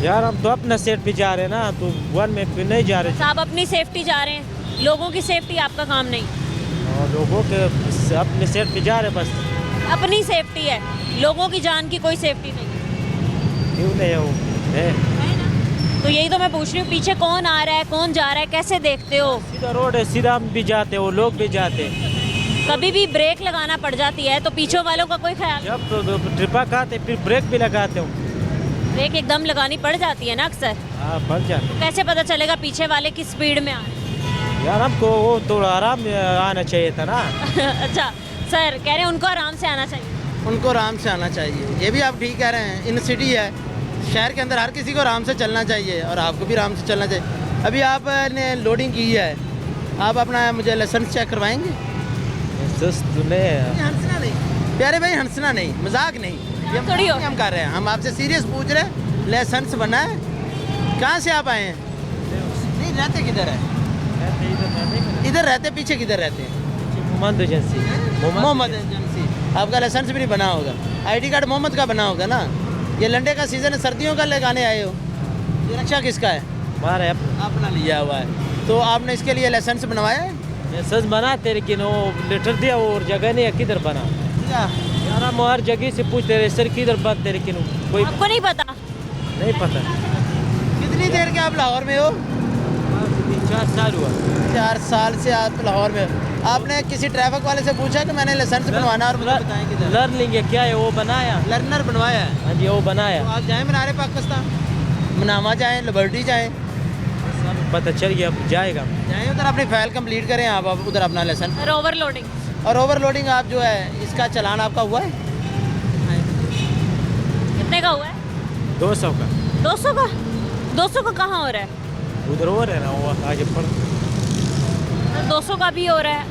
यार हम तो अपना सेट पे जा रहे हैं ना, तो वन में पे नहीं जा रहे।
साहब अपनी सेफ्टी जा रहे हैं, लोगों की सेफ्टी आपका काम नहीं।
और लोगों के अपने सेट पे जा रहे हैं, बस
अपनी सेफ्टी है, लोगों की जान की कोई सेफ्टी नहीं।
क्यों नहीं है वो है?
तो यही तो मैं पूछ रही हूँ, पीछे कौन आ रहा है, कौन जा रहा है, कैसे देखते हो?
सीधा रोड है, सीधा हम भी जाते हैं, वो लोग भी जाते हैं।
कभी भी ब्रेक लगाना पड़ जाती है तो पीछे वालों का कोई ख्याल?
जब तो ट्रिपा खाते फिर ब्रेक भी लगाते हो।
ब्रेक एकदम लगानी पड़ जाती है ना अक्सर।
हाँ, पड़ जाते।
तो कैसे पता चलेगा पीछे वाले की स्पीड में आ रहे हैं?
यार हमको वो थोड़ा आराम आना चाहिए था ना।
अच्छा सर कह रहे हैं उनको आराम से आना चाहिए।
उनको आराम से आना चाहिए, ये भी आप ठीक कह रहे हैं। इन सिटी है, शहर के अंदर हर किसी को आराम से चलना चाहिए और आपको भी आराम से चलना चाहिए। अभी आपने लोडिंग की है, आप अपना मुझे लाइसेंस चेक करवाएंगे? हंसना नहीं प्यारे भाई, हंसना नहीं, मजाक नहीं, ये
थोड़ी हो।
हम कर रहे हैं, हम आपसे सीरियस पूछ रहे हैं। लाइसेंस बना है? कहाँ से आप आए हैं? नहीं, रहते किधर है? इधर रहते, पीछे किधर रहते हैं?
मोहम्मद
एजेंसी। आपका लाइसेंस भी नहीं बना होगा, आईडी कार्ड मोहम्मद का बना होगा ना। ये लंडे का सीज़न है, सर्दियों का लगाने आए हो। ये रक्षा किसका है?
हमारा
अपना लिया हुआ है। तो आपने इसके लिए लाइसेंस बनवाया है?
लाइसेंस बनाते, लेकिन वो लेटर दिया वो और जगह नहीं है, किधर बना? यार हम हर जगह से पूछते रहे सर किधर बनते, लेकिन कोई
आपको नहीं पता?
नहीं पता।
कितनी देर के आप लाहौर में हो?
4 साल हुआ।
4 साल से आप लाहौर में हो। आपने किसी ट्रैफिक वाले से पूछा कि मैंने लाइसेंस बनवाना और मुझे बताएं किधर?
लर्निंग है क्या है, वो बनाया।
लर्नर बनवाया है?
हाँ जी, वो बनाया।
तो आप जाएँ मीनार पाकिस्तान, मनामा जाएँ, लिबर्टी जाएँ,
पता चल गया, अब जाएगा।
जाएँ उधर अपनी फाइल कंप्लीट करें आप उधर अपना लाइसेंस।
और ओवरलोडिंग?
और ओवरलोडिंग आप जो है इसका चालान आपका हुआ है?
कितने का हुआ है?
200 का।
200 का? 200 का कहाँ हो रहा है?
उधर हो रहा है ना, वो आगे पड़।
200 का भी हो रहा है।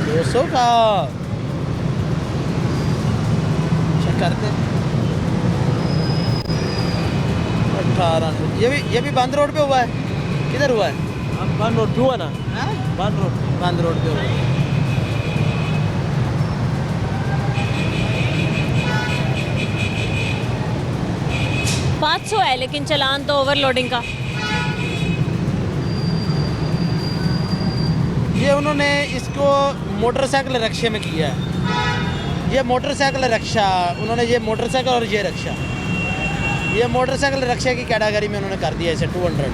200 का चेक करते। 18। ये भी बंद रोड पे हुआ है? किधर हुआ है?
बंद रोड हुआ ना।
बंद रोड पे हुआ है।
$500 है, लेकिन चालान तो ओवरलोडिंग का।
ये उन्होंने इसको मोटरसाइकिल रक्षा में किया है। ये मोटरसाइकिल रक्षा, उन्होंने ये मोटरसाइकिल और ये रक्षा, ये मोटरसाइकिल रक्षा की कैटेगरी में उन्होंने कर दिया इसे 200।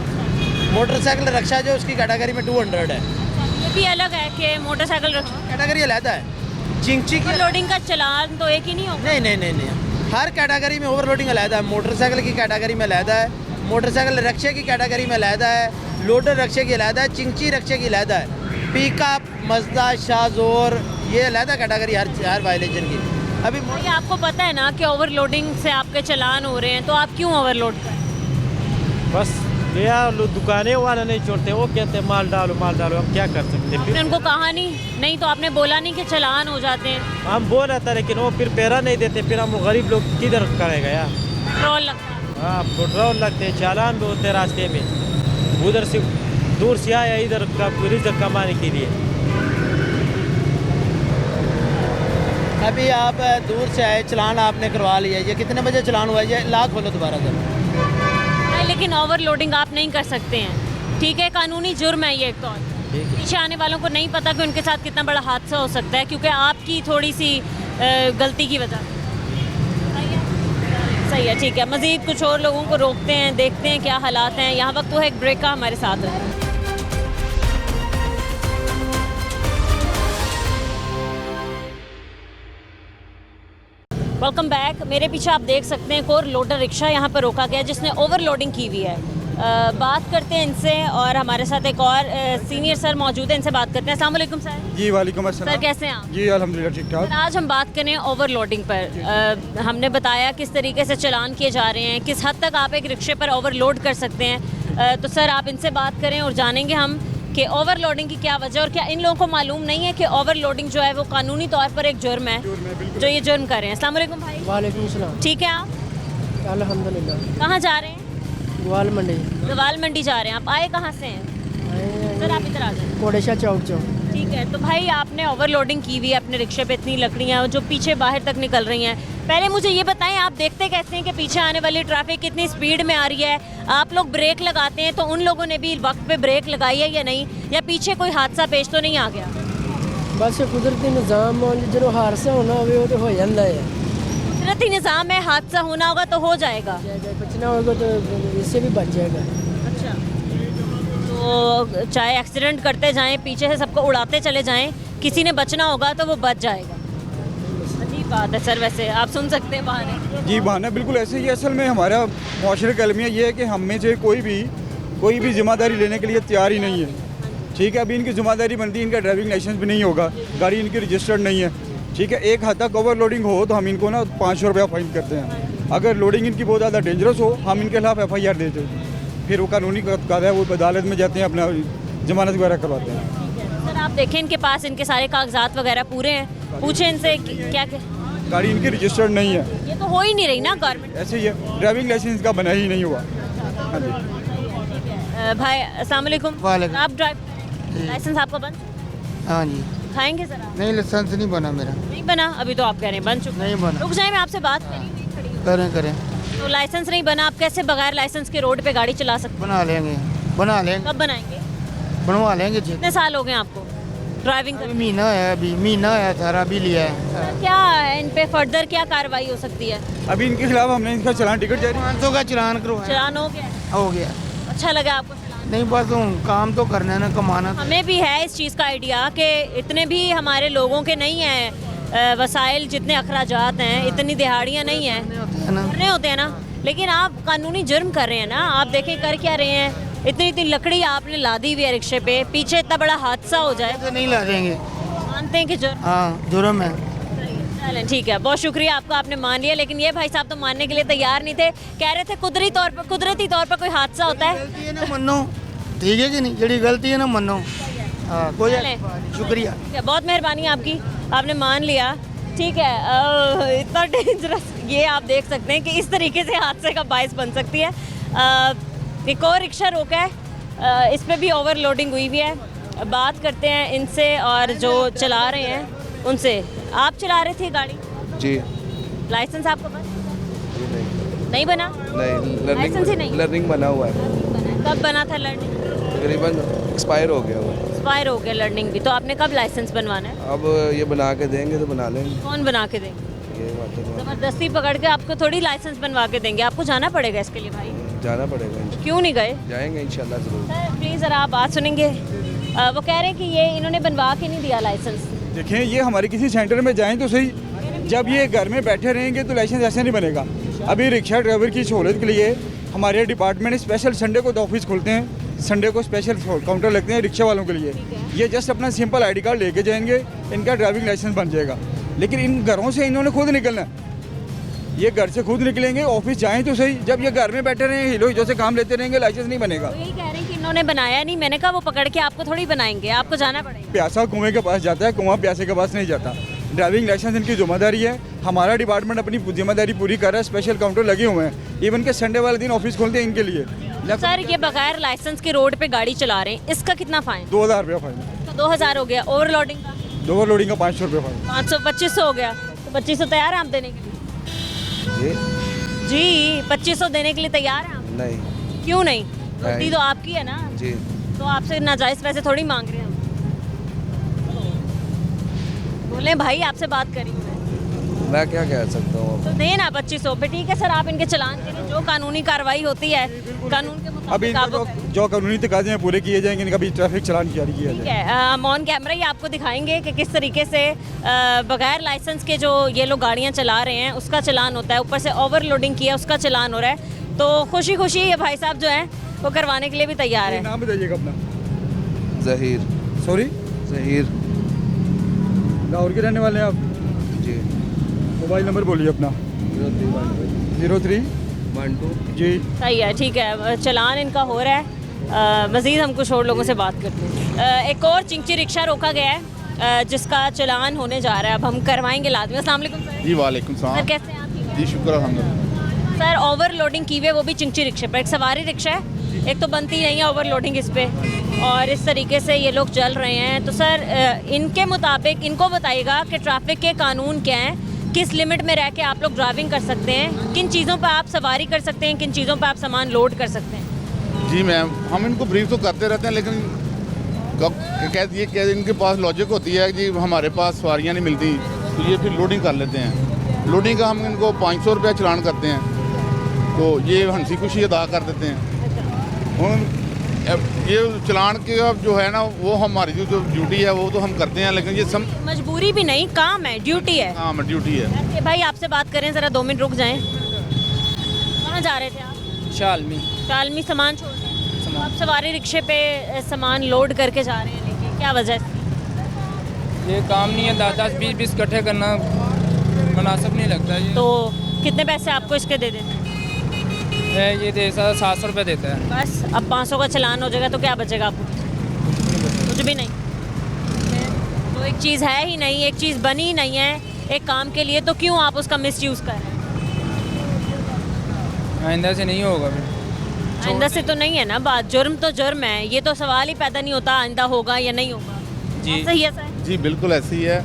मोटरसाइकिल रक्षा जो उसकी कैटेगरी में 200 है।
ये भी अलग है कि मोटरसाइकिल रक्षा
कैटेगरी अलहदा है। चिंची की
ओवरलोडिंग का चालान तो एक ही नहीं होगा?
नहीं, हर कैटेगरी में ओवरलोडिंग अलहदा है। मोटरसाइकिल की कैटेगरी में अलहदा है, मोटरसाइकिल रक्षा की कैटेगरी में अलहदा है, लोडर रक्षा की अलहदा है, चिंची रक्षा की अलहदा है, पिकअप मजदा, शाहजोर, ये अलहदा कैटेगरी हर वायलेशन की। अभी
भाई आपको पता है ना कि ओवरलोडिंग से आपके चालान हो रहे हैं, तो आप क्यों ओवरलोड कर रहे हैं?
बस भैया दुकानें वाले नहीं छोड़ते, वो कहते हैं माल डालो, हम क्या कर सकते हैं?
आपने उनको कहा नहीं तो आपने बोला नहीं कि चालान हो जाते हैं?
हम बोल रहा था लेकिन वो फिर पैरा नहीं देते, फिर हम गरीब लोग किधर करेगा यार?
पेट्रोल लगता है।
हाँ, पेट्रोल लगते हैं, चालान भी होते हैं रास्ते में, उधर से दूर से आया इधर का रिज़्क कमाने के लिए।
अभी आप दूर से आए, चलान आपने करवा लिया, ये कितने बजे चलान हुआ है? ये लाख खोलो दोबारा से।
नहीं, लेकिन ओवरलोडिंग आप नहीं कर सकते हैं, ठीक है? कानूनी जुर्म है ये एक तौर पर। पीछे आने वालों को नहीं पता कि उनके साथ कितना बड़ा हादसा हो सकता है, क्योंकि आपकी थोड़ी सी गलती की वजह। सही है, ठीक है। मज़ीद कुछ और लोगों को रोकते हैं, देखते हैं क्या हालात हैं यहाँ। वक्त तो है एक ब्रेक का, हमारे साथ है। Welcome back. मेरे पीछे आप देख सकते हैं एक और लोडर रिक्शा यहाँ पर रोका गया जिसने ओवरलोडिंग की हुई है। बात करते हैं इनसे, और हमारे साथ एक और सीनियर सर मौजूद है, इनसे बात करते हैं। अस्सलाम वालेकुम सर।
जी वालेकुम अस्सलाम।
सर कैसे हैं आप?
जी अल्हम्दुलिल्लाह ठीक ठाक।
आज हम बात करें ओवरलोडिंग पर। हमने बताया किस तरीके से चालान किए जा रहे हैं, किस हद तक आप एक रिक्शे पर ओवरलोड कर सकते हैं। तो सर आप इनसे बात करें और जानेंगे हम कि ओवरलोडिंग की क्या वजह, और क्या इन लोगों को मालूम नहीं है कि ओवरलोडिंग जो है वो कानूनी तौर पर एक जुर्म है, जो ये जुर्म कर रहे हैं। अस्सलाम वालेकुम भाई।
वालेकुम सलाम।
ठीक है, आप
अल्हम्दुलिल्लाह।
कहाँ जा रहे हैं?
ग्वाल मंडी।
ग्वाल मंडी जा रहे हैं। आप आए कहाँ से हैं? सर आप इधर आ जाए।
कोडेशा चौक।
ठीक है, तो भाई आपने ओवरलोडिंग की हुई है अपने रिक्शे पे, इतनी लकड़ियाँ जो पीछे बाहर तक निकल रही हैं। पहले मुझे ये बताएं, आप देखते कैसे हैं कि पीछे आने वाली ट्रैफिक कितनी स्पीड में आ रही है? आप लोग ब्रेक लगाते हैं, तो उन लोगों ने भी वक्त पे ब्रेक लगाई है या नहीं, या पीछे कोई हादसा पेश तो नहीं आ गया?
बस कुदरती निज़ाम जो हादसा होना हो तो हो जाता है।
कुदरती निज़ाम है, हादसा होना होगा तो हो जाएगा,
बचना होगा तो इससे भी बच जाएगा।
अच्छा, तो चाहे एक्सीडेंट करते जाएं, पीछे से सबको उड़ाते चले जाएं, किसी ने बचना होगा तो वो बच जाएगा। अजीब बात है सर। वैसे आप सुन सकते हैं बहाने।
जी बहाना बिल्कुल ऐसे ही। असल में हमारा मुआशरे का अलमिया ये है कि हम में से कोई भी जिम्मेदारी लेने के लिए तैयार ही नहीं है। ठीक है, अभी इनकी जिम्मेदारी बनती है, इनका ड्राइविंग लाइसेंस भी नहीं होगा, गाड़ी इनकी रजिस्टर्ड नहीं है। ठीक है, एक हद तक ओवरलोडिंग हो तो हम इनको ना 500 रुपया फाइन करते हैं। अगर लोडिंग इनकी बहुत ज़्यादा डेंजरस हो, हम इनके खिलाफ FIR देते हैं, फिर वो कानूनी कायदा है, वो अदालत में जाते हैं, अपना जमानत वगैरह करवाते हैं।
सर आप देखें इनके पास इनके सारे कागजात वगैरह पूरे हैं, पूछे इनसे क्या
गाड़ी इनकी रजिस्टर्ड नहीं है।
ये तो हो ही नहीं रही ना गवर्नमेंट।
ऐसे ही है, ड्राइविंग लाइसेंस का बना ही नहीं हुआ। हाँ जी
भाई अस्सलाम वालेकुम।
वालेकुम।
आप ड्राइव लाइसेंस आपका बन?
हाँ जी।
खाएंगे सर आप?
नहीं, लाइसेंस नहीं बना मेरा।
नहीं बना? अभी तो आप कह रहे हैं बन चुका।
नहीं बना।
रुक जाए, मैं आपसे बात
करें।
तो लाइसेंस नहीं बना, आप कैसे बगैर लाइसेंस के रोड पे गाड़ी चला सकते?
बना लेंगे।
कब बनाएंगे?
बनवा लेंगे।
कितने साल हो गए आपको ड्राइविंग करते?
महीना है, अभी महीना है सारा, अभी लिया है।
क्या है इन पे फर्दर क्या कार्रवाई हो सकती है?
अभी इनके खिलाफ हमने इनका चलान टिकट जारी
500 का चलान करवाया।
चलान हो गया?
अच्छा
लगा आपको चलान?
नहीं, बस काम तो करना है ना, कमाना।
हमें भी है इस चीज़ का आइडिया कि इतने भी हमारे लोगों के नहीं हैं वसाइल, जितने अखराजात हैं, इतनी दिहाड़ियाँ नहीं हैं, करने होते हैं ना। लेकिन आप कानूनी जुर्म कर रहे हैं ना। आप देखें कर क्या रहे हैं, इतनी लकड़ी आपने लादी हुई है रिक्शे पे, पीछे इतना बड़ा हादसा हो जाए
तो नहीं ला देंगे।
मानते हैं कि जुर्म?
हाँ, जुर्म है।
चलें ठीक है, बहुत शुक्रिया आपका, आपने मान लिया। लेकिन ये भाई साहब तो मानने के लिए तैयार नहीं थे, कह रहे थे कुदरती तौर पर कोई हादसा होता है।
गलती है ना मनो, ठीक है कि नहीं? जड़ी गलती है ना मनो। हाँ, कोई शुक्रिया,
बहुत मेहरबानी आपकी, आपने मान लिया। ठीक है, इतना डेंजरस ये आप देख सकते हैं कि इस तरीके से हादसे का बायस बन सकती है। एक और रिक्शा रोका है, इस पर भी ओवरलोडिंग हुई है। बात करते हैं इनसे और जो चला रहे हैं उनसे। आप चला रहे थे गाड़ी?
जी।
लाइसेंस आपका नहीं बना?
नहीं,
लाइसेंस ही नहीं।
लर्निंग बना हुआ है।
कब बना था लर्निंग?
तकरीबन एक्सपायर हो गया हुआ।
एक्सपायर हो गया लर्निंग भी, तो आपने कब लाइसेंस बनवाना है?
अब ये बना के देंगे तो बना लेंगे।
कौन बना के देंगे?
ये बात है,
जबरदस्ती पकड़ के आपको थोड़ी लाइसेंस बनवा के देंगे, आपको जाना पड़ेगा इसके लिए भाई।
जाना पड़ेगा।
क्यों नहीं गए?
जाएंगे इंशाल्लाह जरूर।
सर प्लीज़ ज़रा आप बात सुनेंगे। वो कह रहे हैं कि ये इन्होंने बनवा के नहीं दिया लाइसेंस।
देखें, ये हमारे किसी सेंटर में जाएं तो सही, जब ये घर में बैठे रहेंगे तो लाइसेंस ऐसे नहीं बनेगा। अभी रिक्शा ड्राइवर की सहूलत के लिए हमारे डिपार्टमेंट स्पेशल संडे को तो ऑफिस खोलते हैं, संडे को स्पेशल काउंटर लगते हैं रिक्शा वालों के लिए। ये जस्ट अपना सिंपल आईडी कार्ड लेके जाएंगे, इनका ड्राइविंग लाइसेंस बन जाएगा। लेकिन इन घरों से इन्होंने खुद निकलना है, ये घर से खुद निकलेंगे, ऑफिस जाएं तो सही। जब ये घर में बैठे रहेंगे, हिलो हिलो से काम लेते रहेंगे, लाइसेंस नहीं बनेगा।
तो यही कह रहे हैं कि इन्होंने बनाया नहीं। मैंने कहा वो पकड़ के आपको थोड़ी बनाएंगे, आपको जाना पड़ेगा।
प्यासा कुएं के पास जाता है, कुआं प्यासे के पास नहीं जाता। ड्राइविंग लाइसेंस इनकी जिम्मेदारी है, हमारा डिपार्टमेंट अपनी जिम्मेदारी पूरी कर रहा है। स्पेशल काउंटर लगे हुए हैं, इवन के संडे वाले दिन ऑफिस खोलते हैं इनके लिए।
सर ये बगैर लाइसेंस के रोड पे गाड़ी चला रहे हैं, इसका कितना फाइन?
2000 रुपया फाइन।
तो 2000 हो गया। ओवरलोडिंग का?
ओवरलोडिंग का 500 रुपया फाइन।
500 2500 हो गया। तो 2500 तैयार हैं आप देने के लिए? जी 2500 देने के लिए तैयार हैं आप?
नहीं।
क्यों नहीं? गलती तो आपकी है ना
जी।
तो आपसे नाजायज पैसे थोड़ी मांग रहे हैं हम। बोले भाई आपसे बात करी
मैं क्या कह सकता हूँ।
तो देना 2500 पे। ठीक है सर, आप इनके चलान के लिए जो कानूनी कार्रवाई होती है कानून के
अभी
मुताबिक आप
जो कानूनी तकाजे हैं पूरे किए जाएंगे, इनका भी ट्रैफिक चालान जारी किया
ठीक
जाएगा।
है। हम ऑन कैमरा ही आपको दिखाएंगे कि किस तरीके से बगैर लाइसेंस के जो ये लोग गाड़ियाँ चला रहे हैं उसका चलान होता है, ऊपर से ओवरलोडिंग किया उसका चलान हो रहा है। तो खुशी खुशी ये भाई साहब जो हैं वो करवाने के लिए भी तैयार है।
नाम बताइएगा अपना।
जहीर।
सॉरी?
जहीर।
लाहौर के रहने वाले हैं आप?
जी।
मोबाइल नंबर बोलिए अपना। 0312 जी।
सही है, ठीक है। चलान इनका हो रहा है। मज़ीद हम कुछ और लोगों से बात करते हैं। एक और चिंची रिक्शा रोका गया है जिसका चलान होने जा रहा है, अब हम करवाएंगे लाजमी। अस्सलाम वालेकुम सर।
जी वालेकुम सलाम।
सर कैसे हैं आप?
जी शुक्र अल्हम्दुलिल्लाह।
सर ओवरलोडिंग की हुई, वो भी चिंची रिक्शे पर। एक सवारी रिक्शा है, एक तो बनती नहीं है ओवरलोडिंग इस पे, और इस तरीके से ये लोग चल रहे हैं। तो सर इनके मुताबिक इनको बताइएगा कि ट्रैफिक के कानून क्या हैं, किस लिमिट में रह के आप लोग ड्राइविंग कर सकते हैं, किन चीज़ों पर आप सवारी कर सकते हैं, किन चीज़ों पर आप सामान लोड कर सकते हैं।
जी मैम, हम इनको ब्रीफ तो करते रहते हैं, लेकिन कह इनके पास लॉजिक होती है कि हमारे पास सवारियाँ नहीं मिलती, तो ये फिर लोडिंग कर लेते हैं। लोडिंग का हम इनको 500 रुपया चलान करते हैं, तो ये हंसी खुशी अदा कर देते हैं। ये चलान के जो है ना वो हमारी जो ड्यूटी है वो तो हम करते हैं, लेकिन ये
मजबूरी भी नहीं, काम है, ड्यूटी है।
हाँ ड्यूटी है।
भाई आपसे बात करें ज़रा, 2 मिनट रुक जाएं। कहाँ जा रहे थे आप?
शालमी।
शालमी सामान छोड़ रहे हैं? आप सवारी रिक्शे पे सामान लोड करके जा रहे हैं, लेकिन क्या वजह से?
ये काम नहीं है, 10-20 इकट्ठे करना मुनासिब नहीं लगता ये।
तो कितने पैसे आपको इसके दे देते हैं?
ये 700 रुपये देता है
बस। अब 500 का चलान हो जाएगा तो क्या बचेगा आपको? कुछ भी नहीं। तो एक चीज़ है ही नहीं, एक चीज़ बनी ही नहीं है एक काम के लिए, तो क्यों आप उसका मिसयूज़ कर रहे हैं?
आइंदा से नहीं होगा फिर।
आइंदा से तो नहीं है ना बात, जुर्म तो जुर्म है, ये तो सवाल ही पैदा नहीं होता आइंदा होगा या नहीं होगा।
जी
सही है सर?
जी बिल्कुल ऐसे ही है।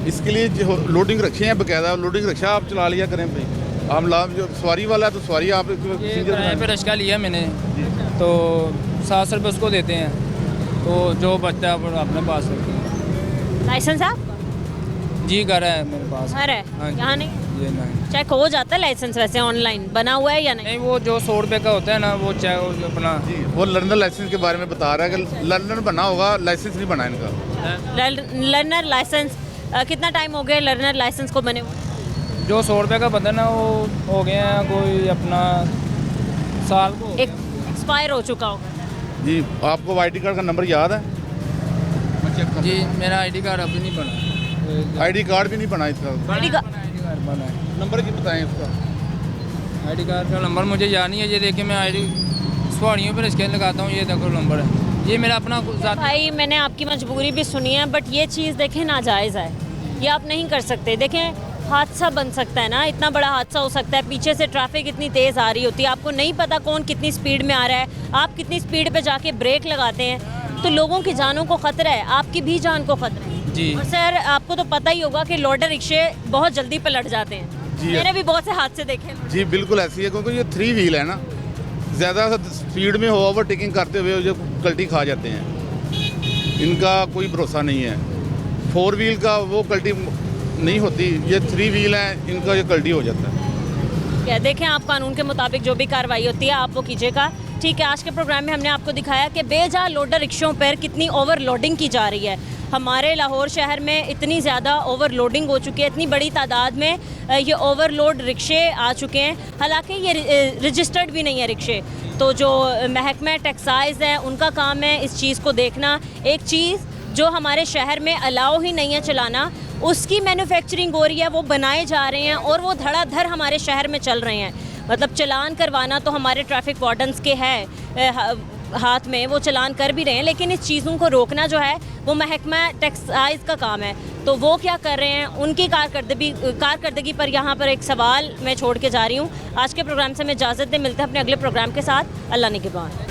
इसके लिए जो लोडिंग रखे हैं बकायदा, लोडिंग रक्षा आप चला लिया करें भाई। हम लाभ जो सवारी वाला है तो सवारी आप
किराए पे रिक्शा लिया मैंने, तो 700 रुपये उसको देते हैं, तो जो बचता है वो अपने पास रखते हैं।
लाइसेंस है आपका?
जी घर है मेरे पास।
घर है?
हाँ जी।
यहाँ नहीं?
ये नहीं।
चेक हो जाता है लाइसेंस वैसे ऑनलाइन बना हुआ है या नहीं?
नहीं, वो जो 100 रुपये का होता है ना वो चेक अपना।
जी वो लर्नर लाइसेंस के बारे में बता रहा है कि लर्नर बना होगा, लाइसेंस नहीं बना इनका।
लर्नर लाइसेंस कितना टाइम हो गया लर्नर लाइसेंस को बने हुए?
जो 100 रुपये का बता ना वो हो गया है कोई अपना साल को
एक्सपायर हो चुका होगा।
जी आपको आईडी कार्ड का नंबर याद है?
जी मेरा आईडी कार्ड अभी नहीं बना।
आईडी कार्ड भी नहीं बना इसका?
आईडी कार्ड
बना है।
नंबर की बताएं इसका?
आईडी कार्ड का नंबर मुझे याद नहीं है। ये देखिए मैं आईडी सवारियों पर स्कैन लगाता हूँ, ये देखो नंबर है, ये मेरा अपना।
भाई मैंने आपकी मजबूरी भी सुनी है, बट ये चीज़ देखें नाजायज़ है, ये आप नहीं कर सकते। देखें हादसा बन सकता है ना, इतना बड़ा हादसा हो सकता है, पीछे से ट्रैफिक इतनी तेज़ आ रही होती है, आपको नहीं पता कौन कितनी स्पीड में आ रहा है, आप कितनी स्पीड पे जाके ब्रेक लगाते हैं, तो लोगों की जानों को ख़तरा है, आपकी भी जान को ख़तरा है
जी।
और सर आपको तो पता ही होगा कि लोडर रिक्शे बहुत जल्दी पलट जाते हैं। मैंने भी बहुत से हादसे देखे।
जी बिल्कुल ऐसी है, क्योंकि ये 3 व्हील है ना, ज़्यादा स्पीड में हो ओवरटेकिंग करते हुए जो गलती खा जाते हैं, इनका कोई भरोसा नहीं है। 4 व्हील का वो गलती नहीं होती, ये 3 व्हील है, इनका ये गलती हो जाता है।
क्या देखें आप कानून के मुताबिक जो भी कार्रवाई होती है आप वो कीजिएगा। ठीक है, आज के प्रोग्राम में हमने आपको दिखाया कि बेजा लोडर रिक्शों पर कितनी ओवरलोडिंग की जा रही है। हमारे लाहौर शहर में इतनी ज़्यादा ओवरलोडिंग हो चुकी है, इतनी बड़ी तादाद में ये ओवरलोड रिक्शे आ चुके हैं, हालांकि ये रजिस्टर्ड भी नहीं है रिक्शे। तो जो महकमा टेक्सटाइल्स है उनका काम है इस चीज़ को देखना। एक चीज़ जो हमारे शहर में अलाउ ही नहीं है चलाना, उसकी मैन्युफैक्चरिंग हो रही है, वो बनाए जा रहे हैं और वो धड़ाधड़ हमारे शहर में चल रहे हैं। मतलब चलान करवाना तो हमारे ट्रैफिक वार्डन्स के है हाथ में, वो चलान कर भी रहे हैं, लेकिन इस चीज़ों को रोकना जो है वो महकमा टेक्सटाइल्स का काम है। तो वो क्या कर रहे हैं, उनकी कारकर्दगी पर यहाँ पर एक सवाल मैं छोड़ के जा रही हूँ। आज के प्रोग्राम से मैं इजाज़त दे, मिलते हैं अपने अगले प्रोग्राम के साथ। अल्लाह निगहबान।